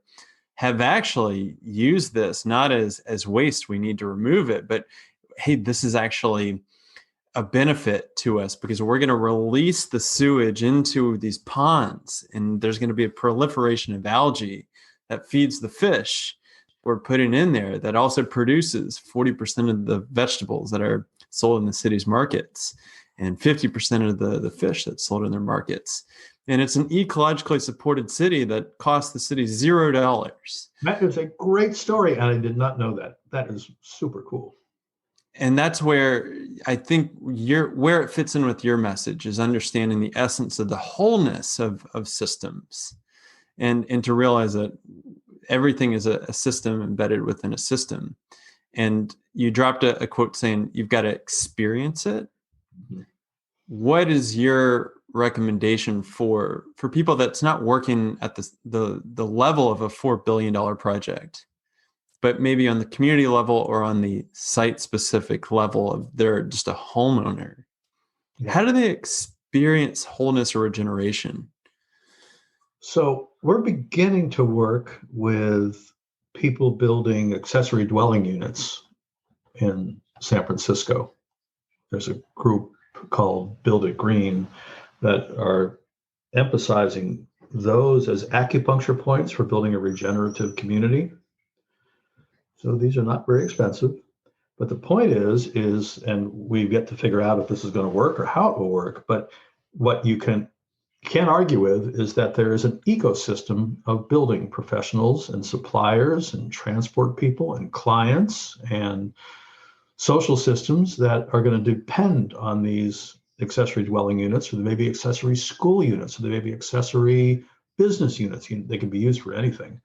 Speaker 2: have actually used this not as waste, we need to remove it, but hey, this is actually a benefit to us because we're going to release the sewage into these ponds, and there's going to be a proliferation of algae that feeds the fish we're putting in there, that also produces 40% of the vegetables that are sold in the city's markets and 50% of the fish that's sold in their markets. And it's an ecologically supported city that costs the city $0.
Speaker 1: That is a great story, and I did not know that. That is super cool.
Speaker 2: And that's where I think where it fits in with your message is understanding the essence of the wholeness of systems, and to realize that everything is a system embedded within a system. And you dropped a quote saying you've got to experience it. Mm-hmm. What is your recommendation for people that's not working at the level of a $4 billion project, but maybe on the community level or on the site specific level of they're just a homeowner? Yeah. How do they experience wholeness or regeneration?
Speaker 1: So we're beginning to work with people building accessory dwelling units in San Francisco. There's a group called Build It Green that are emphasizing those as acupuncture points for building a regenerative community. So these are not very expensive, but the point is, and we've yet to figure out if this is going to work or how it will work, but what you can't argue with is that there is an ecosystem of building professionals and suppliers and transport people and clients and social systems that are going to depend on these accessory dwelling units, or there may be accessory school units, or there may be accessory business units. They can be used for anything.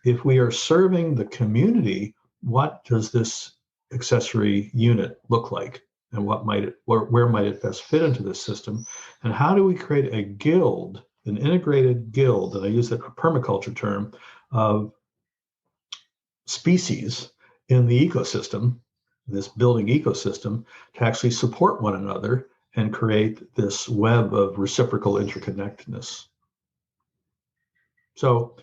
Speaker 1: If we are serving the community, what does this accessory unit look like? And where might it best fit into this system? And how do we create a guild, an integrated guild, and I use that a permaculture term, of species in the ecosystem, this building ecosystem, to actually support one another and create this web of reciprocal interconnectedness. So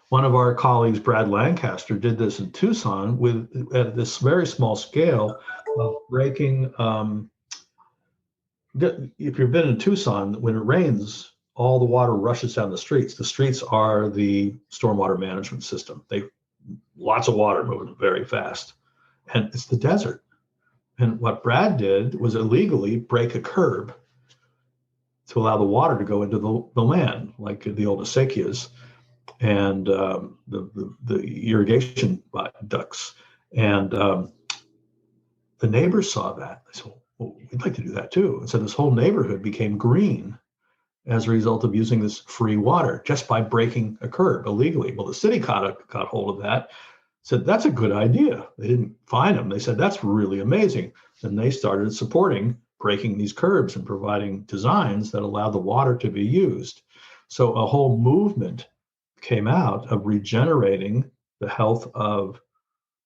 Speaker 1: one of our colleagues, Brad Lancaster, did this in Tucson at this very small scale of breaking. If you've been in Tucson, when it rains, all the water rushes down the streets. The streets are the stormwater management system. Lots of water moving very fast, and it's the desert. And what Brad did was illegally break a curb to allow the water to go into the land, like the old acequias and the irrigation ducts. And the neighbors saw that. They said, well, we'd like to do that too. And so this whole neighborhood became green as a result of using this free water just by breaking a curb illegally. Well, the city got hold of that, said, that's a good idea. They didn't fine them. They said, that's really amazing. And they started supporting breaking these curbs and providing designs that allow the water to be used. So a whole movement came out of regenerating the health of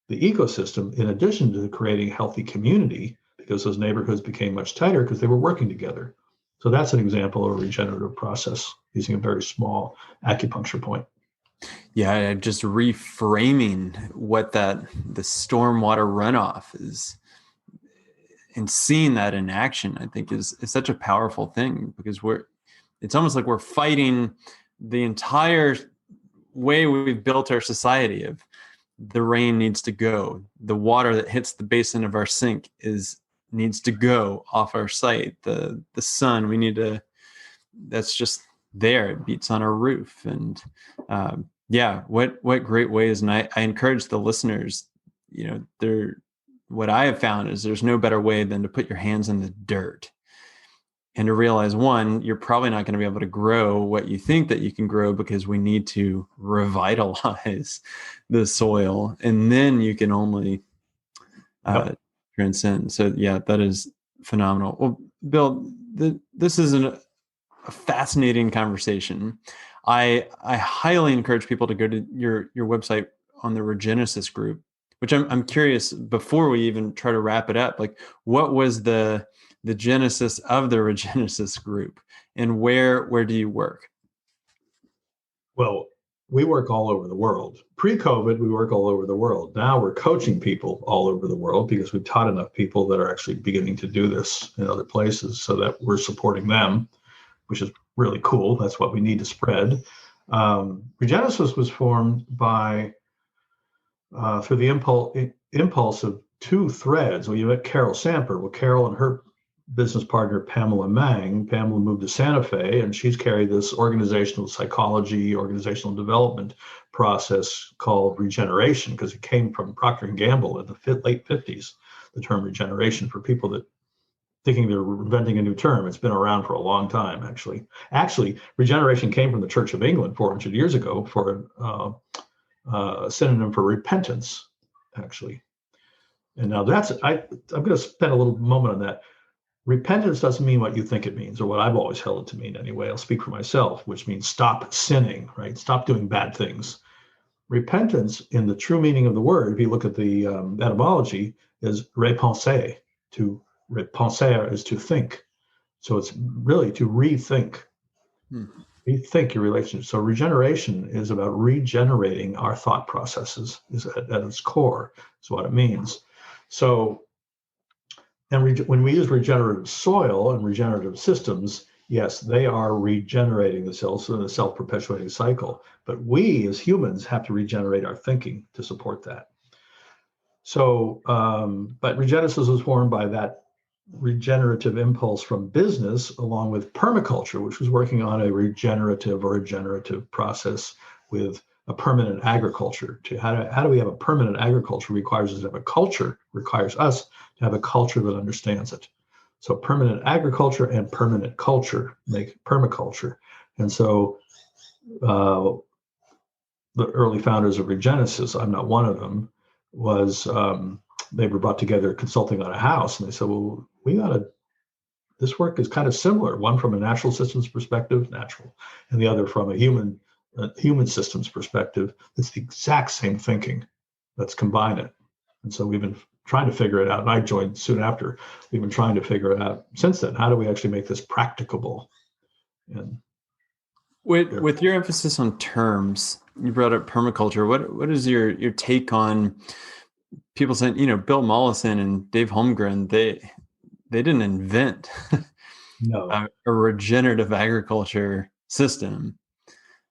Speaker 1: the ecosystem, in addition to creating healthy community, because those neighborhoods became much tighter because they were working together. So that's an example of a regenerative process using a very small acupuncture point.
Speaker 2: Yeah, just reframing what the stormwater runoff is, and seeing that in action, I think is such a powerful thing, because it's almost like we're fighting the entire way we've built our society of the rain needs to go. The water that hits the basin of our sink needs to go off our site. The sun, that's just there. It beats on our roof. And what great ways. And I encourage the listeners, what I have found is there's no better way than to put your hands in the dirt and to realize, one, you're probably not going to be able to grow what you think that you can grow, because we need to revitalize the soil, and then you can only transcend. So yeah, that is phenomenal. Well, Bill, this is a fascinating conversation. I highly encourage people to go to your website on the Regenesis group, which I'm curious, before we even try to wrap it up, like, what was the genesis of the Regenesis group, and where do you work?
Speaker 1: Well, we work all over the world. Pre-COVID, we work all over the world. Now we're coaching people all over the world because we've taught enough people that are actually beginning to do this in other places, so that we're supporting them, which is really cool. That's what we need to spread. Regenesis was formed by through the impulse of two threads. Well, you met Carol Samper. Well, Carol and her business partner, Pamela Mang. Pamela moved to Santa Fe, and she's carried this organizational psychology, organizational development process called regeneration, because it came from Procter & Gamble in the late 50s, the term regeneration, for people that thinking they're inventing a new term. It's been around for a long time, actually. Actually, regeneration came from the Church of England 400 years ago for a synonym for repentance, actually. And now I'm going to spend a little moment on that. Repentance doesn't mean what you think it means, or what I've always held it to mean anyway. I'll speak for myself, which means stop sinning, right? Stop doing bad things. Repentance, in the true meaning of the word, if you look at the etymology, is repenser. To repenser is to think. So it's really to rethink. Rethink your relationship. So regeneration is about regenerating our thought processes, is at its core, is what it means. So, and when we use regenerative soil and regenerative systems, yes, they are regenerating the cells in a self-perpetuating cycle. But we as humans have to regenerate our thinking to support that. So, but Regenesis was formed by that regenerative impulse from business, along with permaculture, which was working on a regenerative process with a permanent agriculture. How do we have a permanent agriculture? Requires us to have a culture, requires us to have a culture that understands it. So permanent agriculture and permanent culture make permaculture. And so the early founders of Regenesis, I'm not one of them, was they were brought together consulting on a house, and they said, well, this work is kind of similar, one from a natural systems perspective, natural, and the other from a human systems perspective. It's the exact same thinking. Let's combine it. And so we've been trying to figure it out, and I joined soon after. We've been trying to figure it out since then. How do we actually make this practicable? And
Speaker 2: with your emphasis on terms, you brought up permaculture. What is your take on people saying, Bill Mollison and Dave Holmgren, they didn't invent
Speaker 1: no.
Speaker 2: a regenerative agriculture system.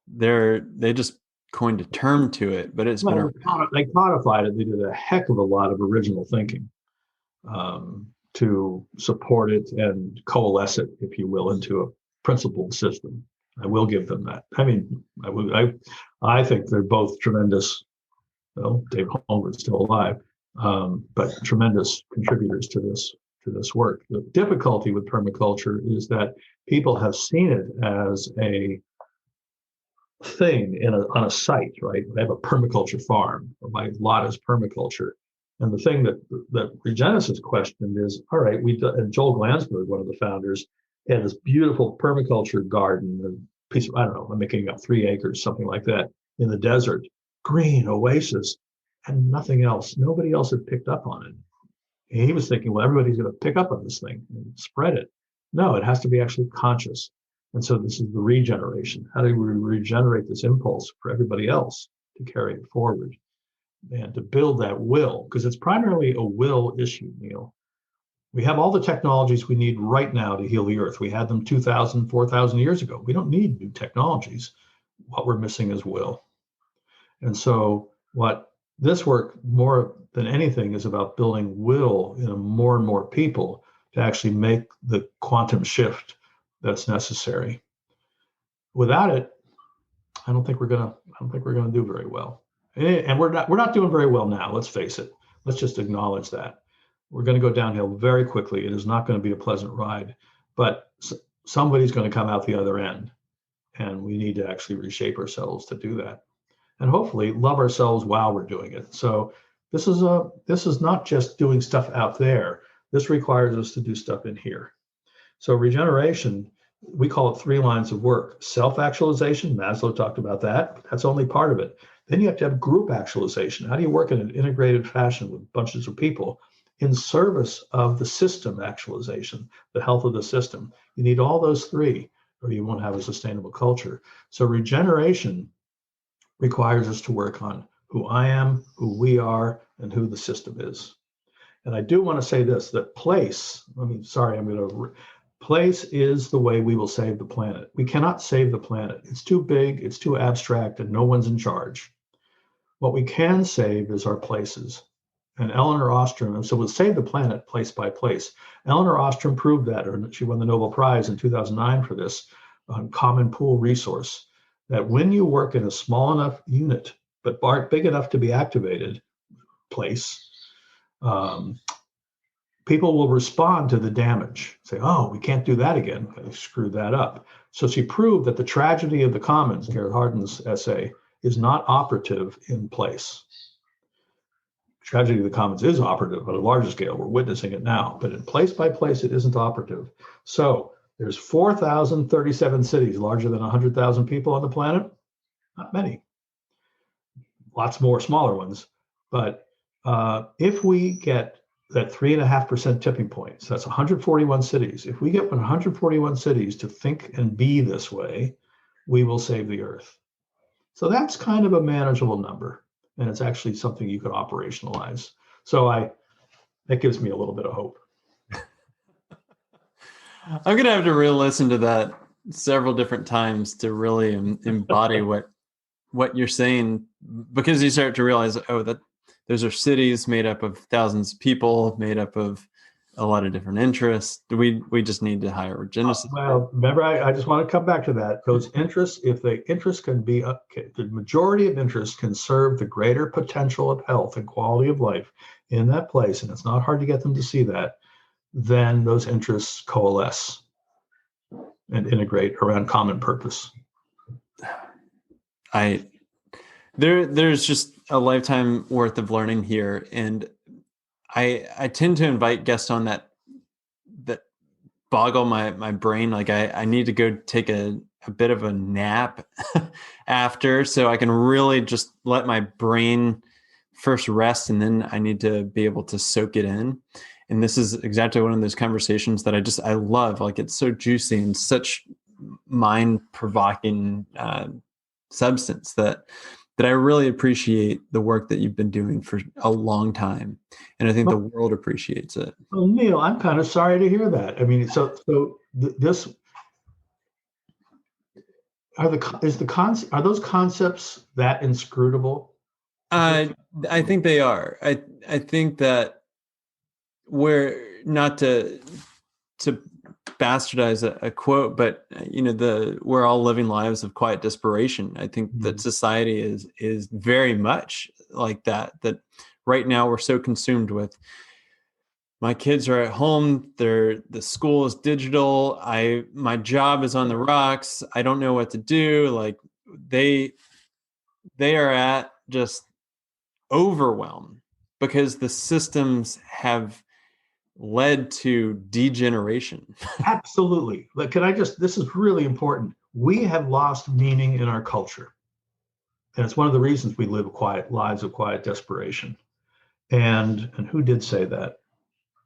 Speaker 2: They just coined a term to it, but it's been
Speaker 1: they codified it. They did a heck of a lot of original thinking to support it and coalesce it, if you will, into a principled system. I will give them that. I mean, I think they're both tremendous. Well, Dave Holmgren's still alive, but tremendous contributors to this work. The difficulty with permaculture is that people have seen it as a thing on a site, right? They have a permaculture farm, or my lot is permaculture. And the thing that Regenesis questioned is, all right, and Joel Glansberg, one of the founders, had this beautiful permaculture garden, a piece of, I don't know, I'm making up 3 acres, something like that, in the desert, green oasis, and nothing else. Nobody else had picked up on it. And he was thinking, well, everybody's going to pick up on this thing and spread it. No, it has to be actually conscious. And so this is the regeneration. How do we regenerate this impulse for everybody else to carry it forward and to build that will? Because it's primarily a will issue, Neil. We have all the technologies we need right now to heal the earth. We had them 2,000, 4,000 years ago. We don't need new technologies. What we're missing is will. And so what this work, more than anything, is about building will in more and more people to actually make the quantum shift that's necessary. Without it, I don't think we're gonna do very well. And we're not doing very well now. Let's face it. Let's just acknowledge that. We're going to go downhill very quickly. It is not going to be a pleasant ride, but somebody's going to come out the other end, and we need to actually reshape ourselves to do that, and hopefully love ourselves while we're doing it. So this is not just doing stuff out there. This requires us to do stuff in here. So regeneration, we call it 3 lines of work. Self-actualization, Maslow talked about that, but that's only part of it. Then you have to have group actualization. How do you work in an integrated fashion with bunches of people in service of the system actualization, the health of the system? You need all those 3, or you won't have a sustainable culture. So regeneration requires us to work on who I am, who we are, and who the system is. And I do want to say this, that place is the way we will save the planet. We cannot save the planet. It's too big, it's too abstract, and no one's in charge. What we can save is our places. And Eleanor Ostrom, so we'll save the planet place by place. Eleanor Ostrom proved that, or she won the Nobel Prize in 2009 for this, on common pool resource, that when you work in a small enough unit, but big enough to be activated, place, people will respond to the damage, say, oh, we can't do that again. I screwed that up. So she proved that the tragedy of the commons, Garrett Hardin's essay, is not operative in place. Tragedy of the commons is operative at a larger scale. We're witnessing it now, but in place by place, it isn't operative. So there's 4,037 cities larger than 100,000 people on the planet. Not many. Lots more smaller ones. But if we get that 3.5% tipping point, so that's 141 cities. If we get 141 cities to think and be this way, we will save the earth. So that's kind of a manageable number, and it's actually something you could operationalize. So that gives me a little bit of hope.
Speaker 2: I'm going to have to re-listen to that several different times to really embody what you're saying, because you start to realize, that those are cities made up of thousands of people, made up of a lot of different interests. We just need to hire regenerative.
Speaker 1: Well, remember, I just want to come back to that. Those interests, if the interest can be, the majority of interest can serve the greater potential of health and quality of life in that place, and it's not hard to get them to see that, then those interests coalesce and integrate around common purpose.
Speaker 2: There's just a lifetime worth of learning here, and I tend to invite guests on that boggle my brain. Like I need to go take a bit of a nap after, so I can really just let my brain first rest, and then I need to be able to soak it in. And this is exactly one of those conversations that I love. Like, it's so juicy and such mind-provoking substance that I really appreciate the work that you've been doing for a long time. And I think the world appreciates it.
Speaker 1: Well, Neil, I'm kind of sorry to hear that. I mean, are those concepts that inscrutable?
Speaker 2: I think they are. I think that we're, not to bastardize a quote, but we're all living lives of quiet desperation. I think that society is very much like that right now we're so consumed with, my kids are at home, the school is digital, my job is on the rocks, I don't know what to do. Like, they are at just overwhelm because the systems have led to degeneration.
Speaker 1: Absolutely. But this is really important. We have lost meaning in our culture. And it's one of the reasons we live lives of quiet desperation. And who did say that?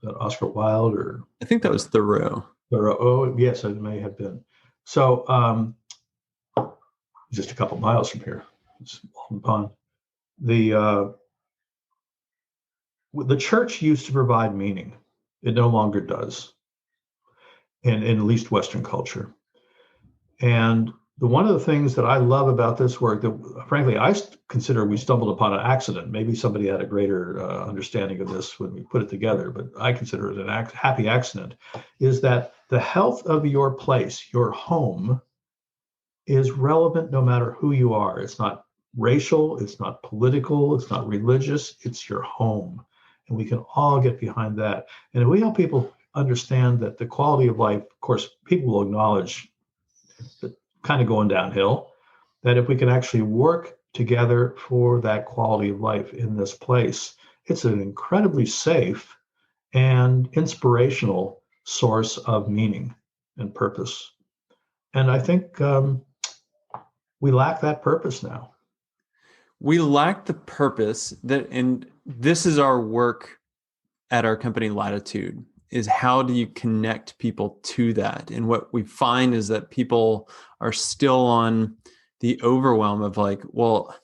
Speaker 1: Was that Oscar Wilde, or?
Speaker 2: I think that was Thoreau.
Speaker 1: Thoreau. Oh, yes, it may have been. So just a couple miles from here, it's Walden Pond. The church used to provide meaning. It no longer does, in at least Western culture. And one of the things that I love about this work that frankly I consider we stumbled upon an accident. Maybe somebody had a greater understanding of this when we put it together, but I consider it an happy accident, is that the health of your place, your home, is relevant no matter who you are. It's not racial, it's not political, it's not religious, it's your home. And we can all get behind that. And if we help people understand that the quality of life, of course, people will acknowledge that kind of going downhill, that if we can actually work together for that quality of life in this place, it's an incredibly safe and inspirational source of meaning and purpose. And I think we lack that purpose now.
Speaker 2: We lack the purpose that, and this is our work at our company Latitude, is how do you connect people to that? And what we find is that people are still on the overwhelm of like, well,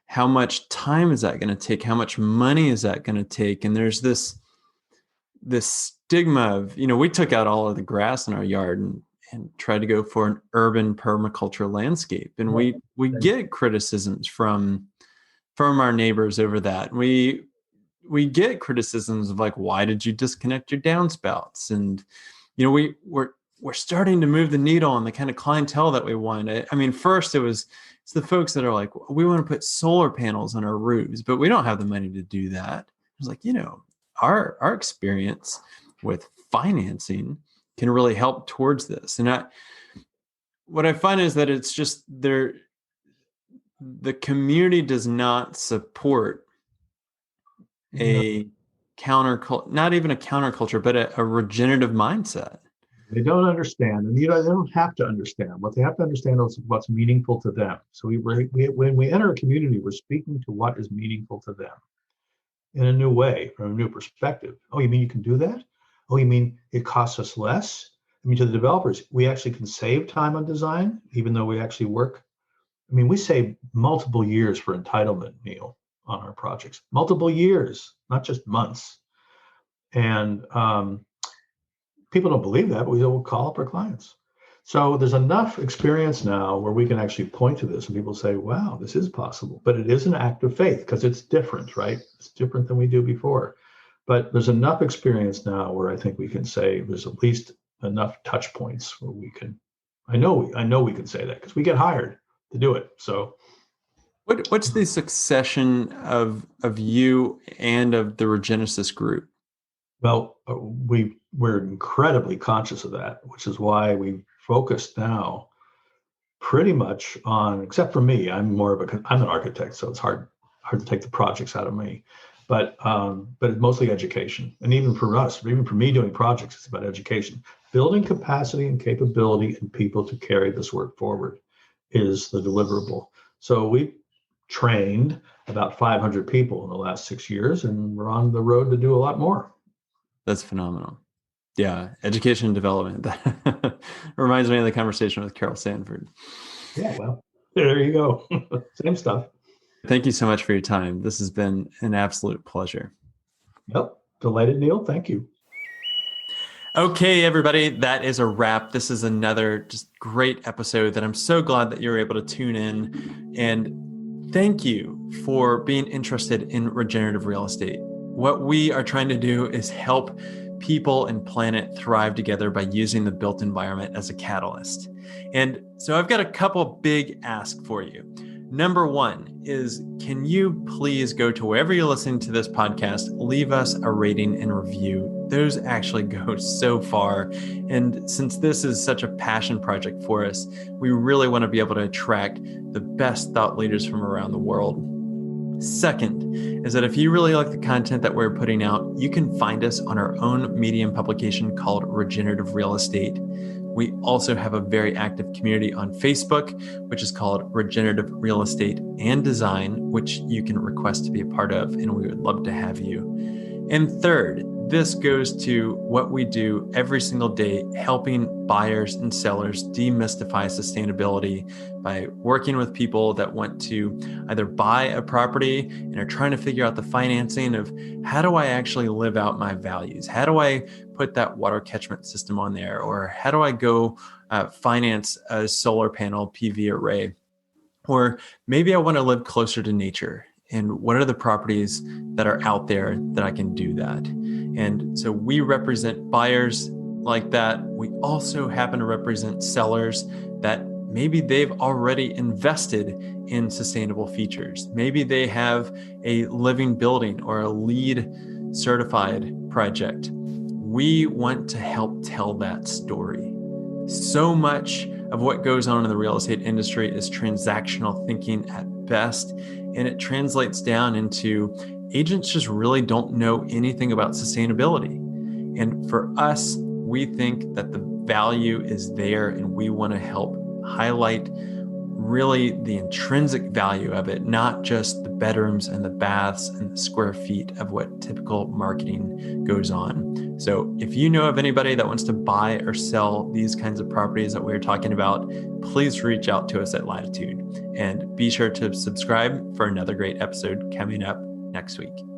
Speaker 2: how much time is that going to take? How much money is that going to take? And there's this stigma of, we took out all of the grass in our yard and tried to go for an urban permaculture landscape. And we get criticisms from our neighbors over that. We get criticisms of like, why did you disconnect your downspouts? And, we're starting to move the needle on the kind of clientele that we want. I mean, first it's the folks that are like, we want to put solar panels on our roofs, but we don't have the money to do that. It's like, our experience with financing can really help towards this. And what I find is that it's just the community does not support a counterculture, not even a counterculture, but a regenerative mindset.
Speaker 1: They don't understand, and they don't have to understand. What they have to understand is what's meaningful to them. So when we enter a community, we're speaking to what is meaningful to them in a new way, from a new perspective. Oh, you mean you can do that? Oh, you mean it costs us less? I mean, to the developers, we actually can save time on design, even though we actually work. I mean, we save multiple years for entitlement, Neil, on our projects. Multiple years, not just months. And people don't believe that, but we will call up our clients. So there's enough experience now where we can actually point to this and people say, wow, this is possible. But it is an act of faith because it's different, right? It's different than we do before. But there's enough experience now where I think we can say there's at least enough touch points where we can, I know we can say that because we get hired to do it. So
Speaker 2: what's the succession of you and of the Regenesis group?
Speaker 1: Well, we're incredibly conscious of that, which is why we focus now pretty much on, except for me, I'm an architect, so it's hard to take the projects out of me, but it's mostly education. And even for us, even for me doing projects, it's about education. Building capacity and capability in people to carry this work forward is the deliverable. So we trained about 500 people in the last 6 years, and we're on the road to do a lot more.
Speaker 2: That's phenomenal. Yeah, education and development. That reminds me of the conversation with Carol Sanford.
Speaker 1: Yeah, well, there you go. Same stuff.
Speaker 2: Thank you so much for your time. This has been an absolute pleasure.
Speaker 1: Yep. Delighted, Neil. Thank you.
Speaker 2: Okay, everybody, that is a wrap. This is another just great episode that I'm so glad that you're able to tune in. And thank you for being interested in regenerative real estate. What we are trying to do is help people and planet thrive together by using the built environment as a catalyst. And so I've got a couple big asks for you. Number one is, can you please go to wherever you're listening to this podcast, leave us a rating and review. Those actually go so far. And since this is such a passion project for us, we really want to be able to attract the best thought leaders from around the world. Second is that if you really like the content that we're putting out, you can find us on our own Medium publication called Regenerative Real Estate. We also have a very active community on Facebook, which is called Regenerative Real Estate and Design, which you can request to be a part of, and we would love to have you. And third, this goes to what we do every single day, helping buyers and sellers demystify sustainability by working with people that want to either buy a property and are trying to figure out the financing of how do I actually live out my values? How do I put that water catchment system on there? Or how do I go finance a solar panel PV array? Or maybe I want to live closer to nature. And what are the properties that are out there that I can do that? And so we represent buyers like that. We also happen to represent sellers that maybe they've already invested in sustainable features. Maybe they have a living building or a LEED certified project. We want to help tell that story. So much of what goes on in the real estate industry is transactional thinking at best, and it translates down into agents just really don't know anything about sustainability. And for us, we think that the value is there, and we want to help highlight really the intrinsic value of it, not just the bedrooms and the baths and the square feet of what typical marketing goes on. So if you know of anybody that wants to buy or sell these kinds of properties that we're talking about, please reach out to us at Latitude, and be sure to subscribe for another great episode coming up next week.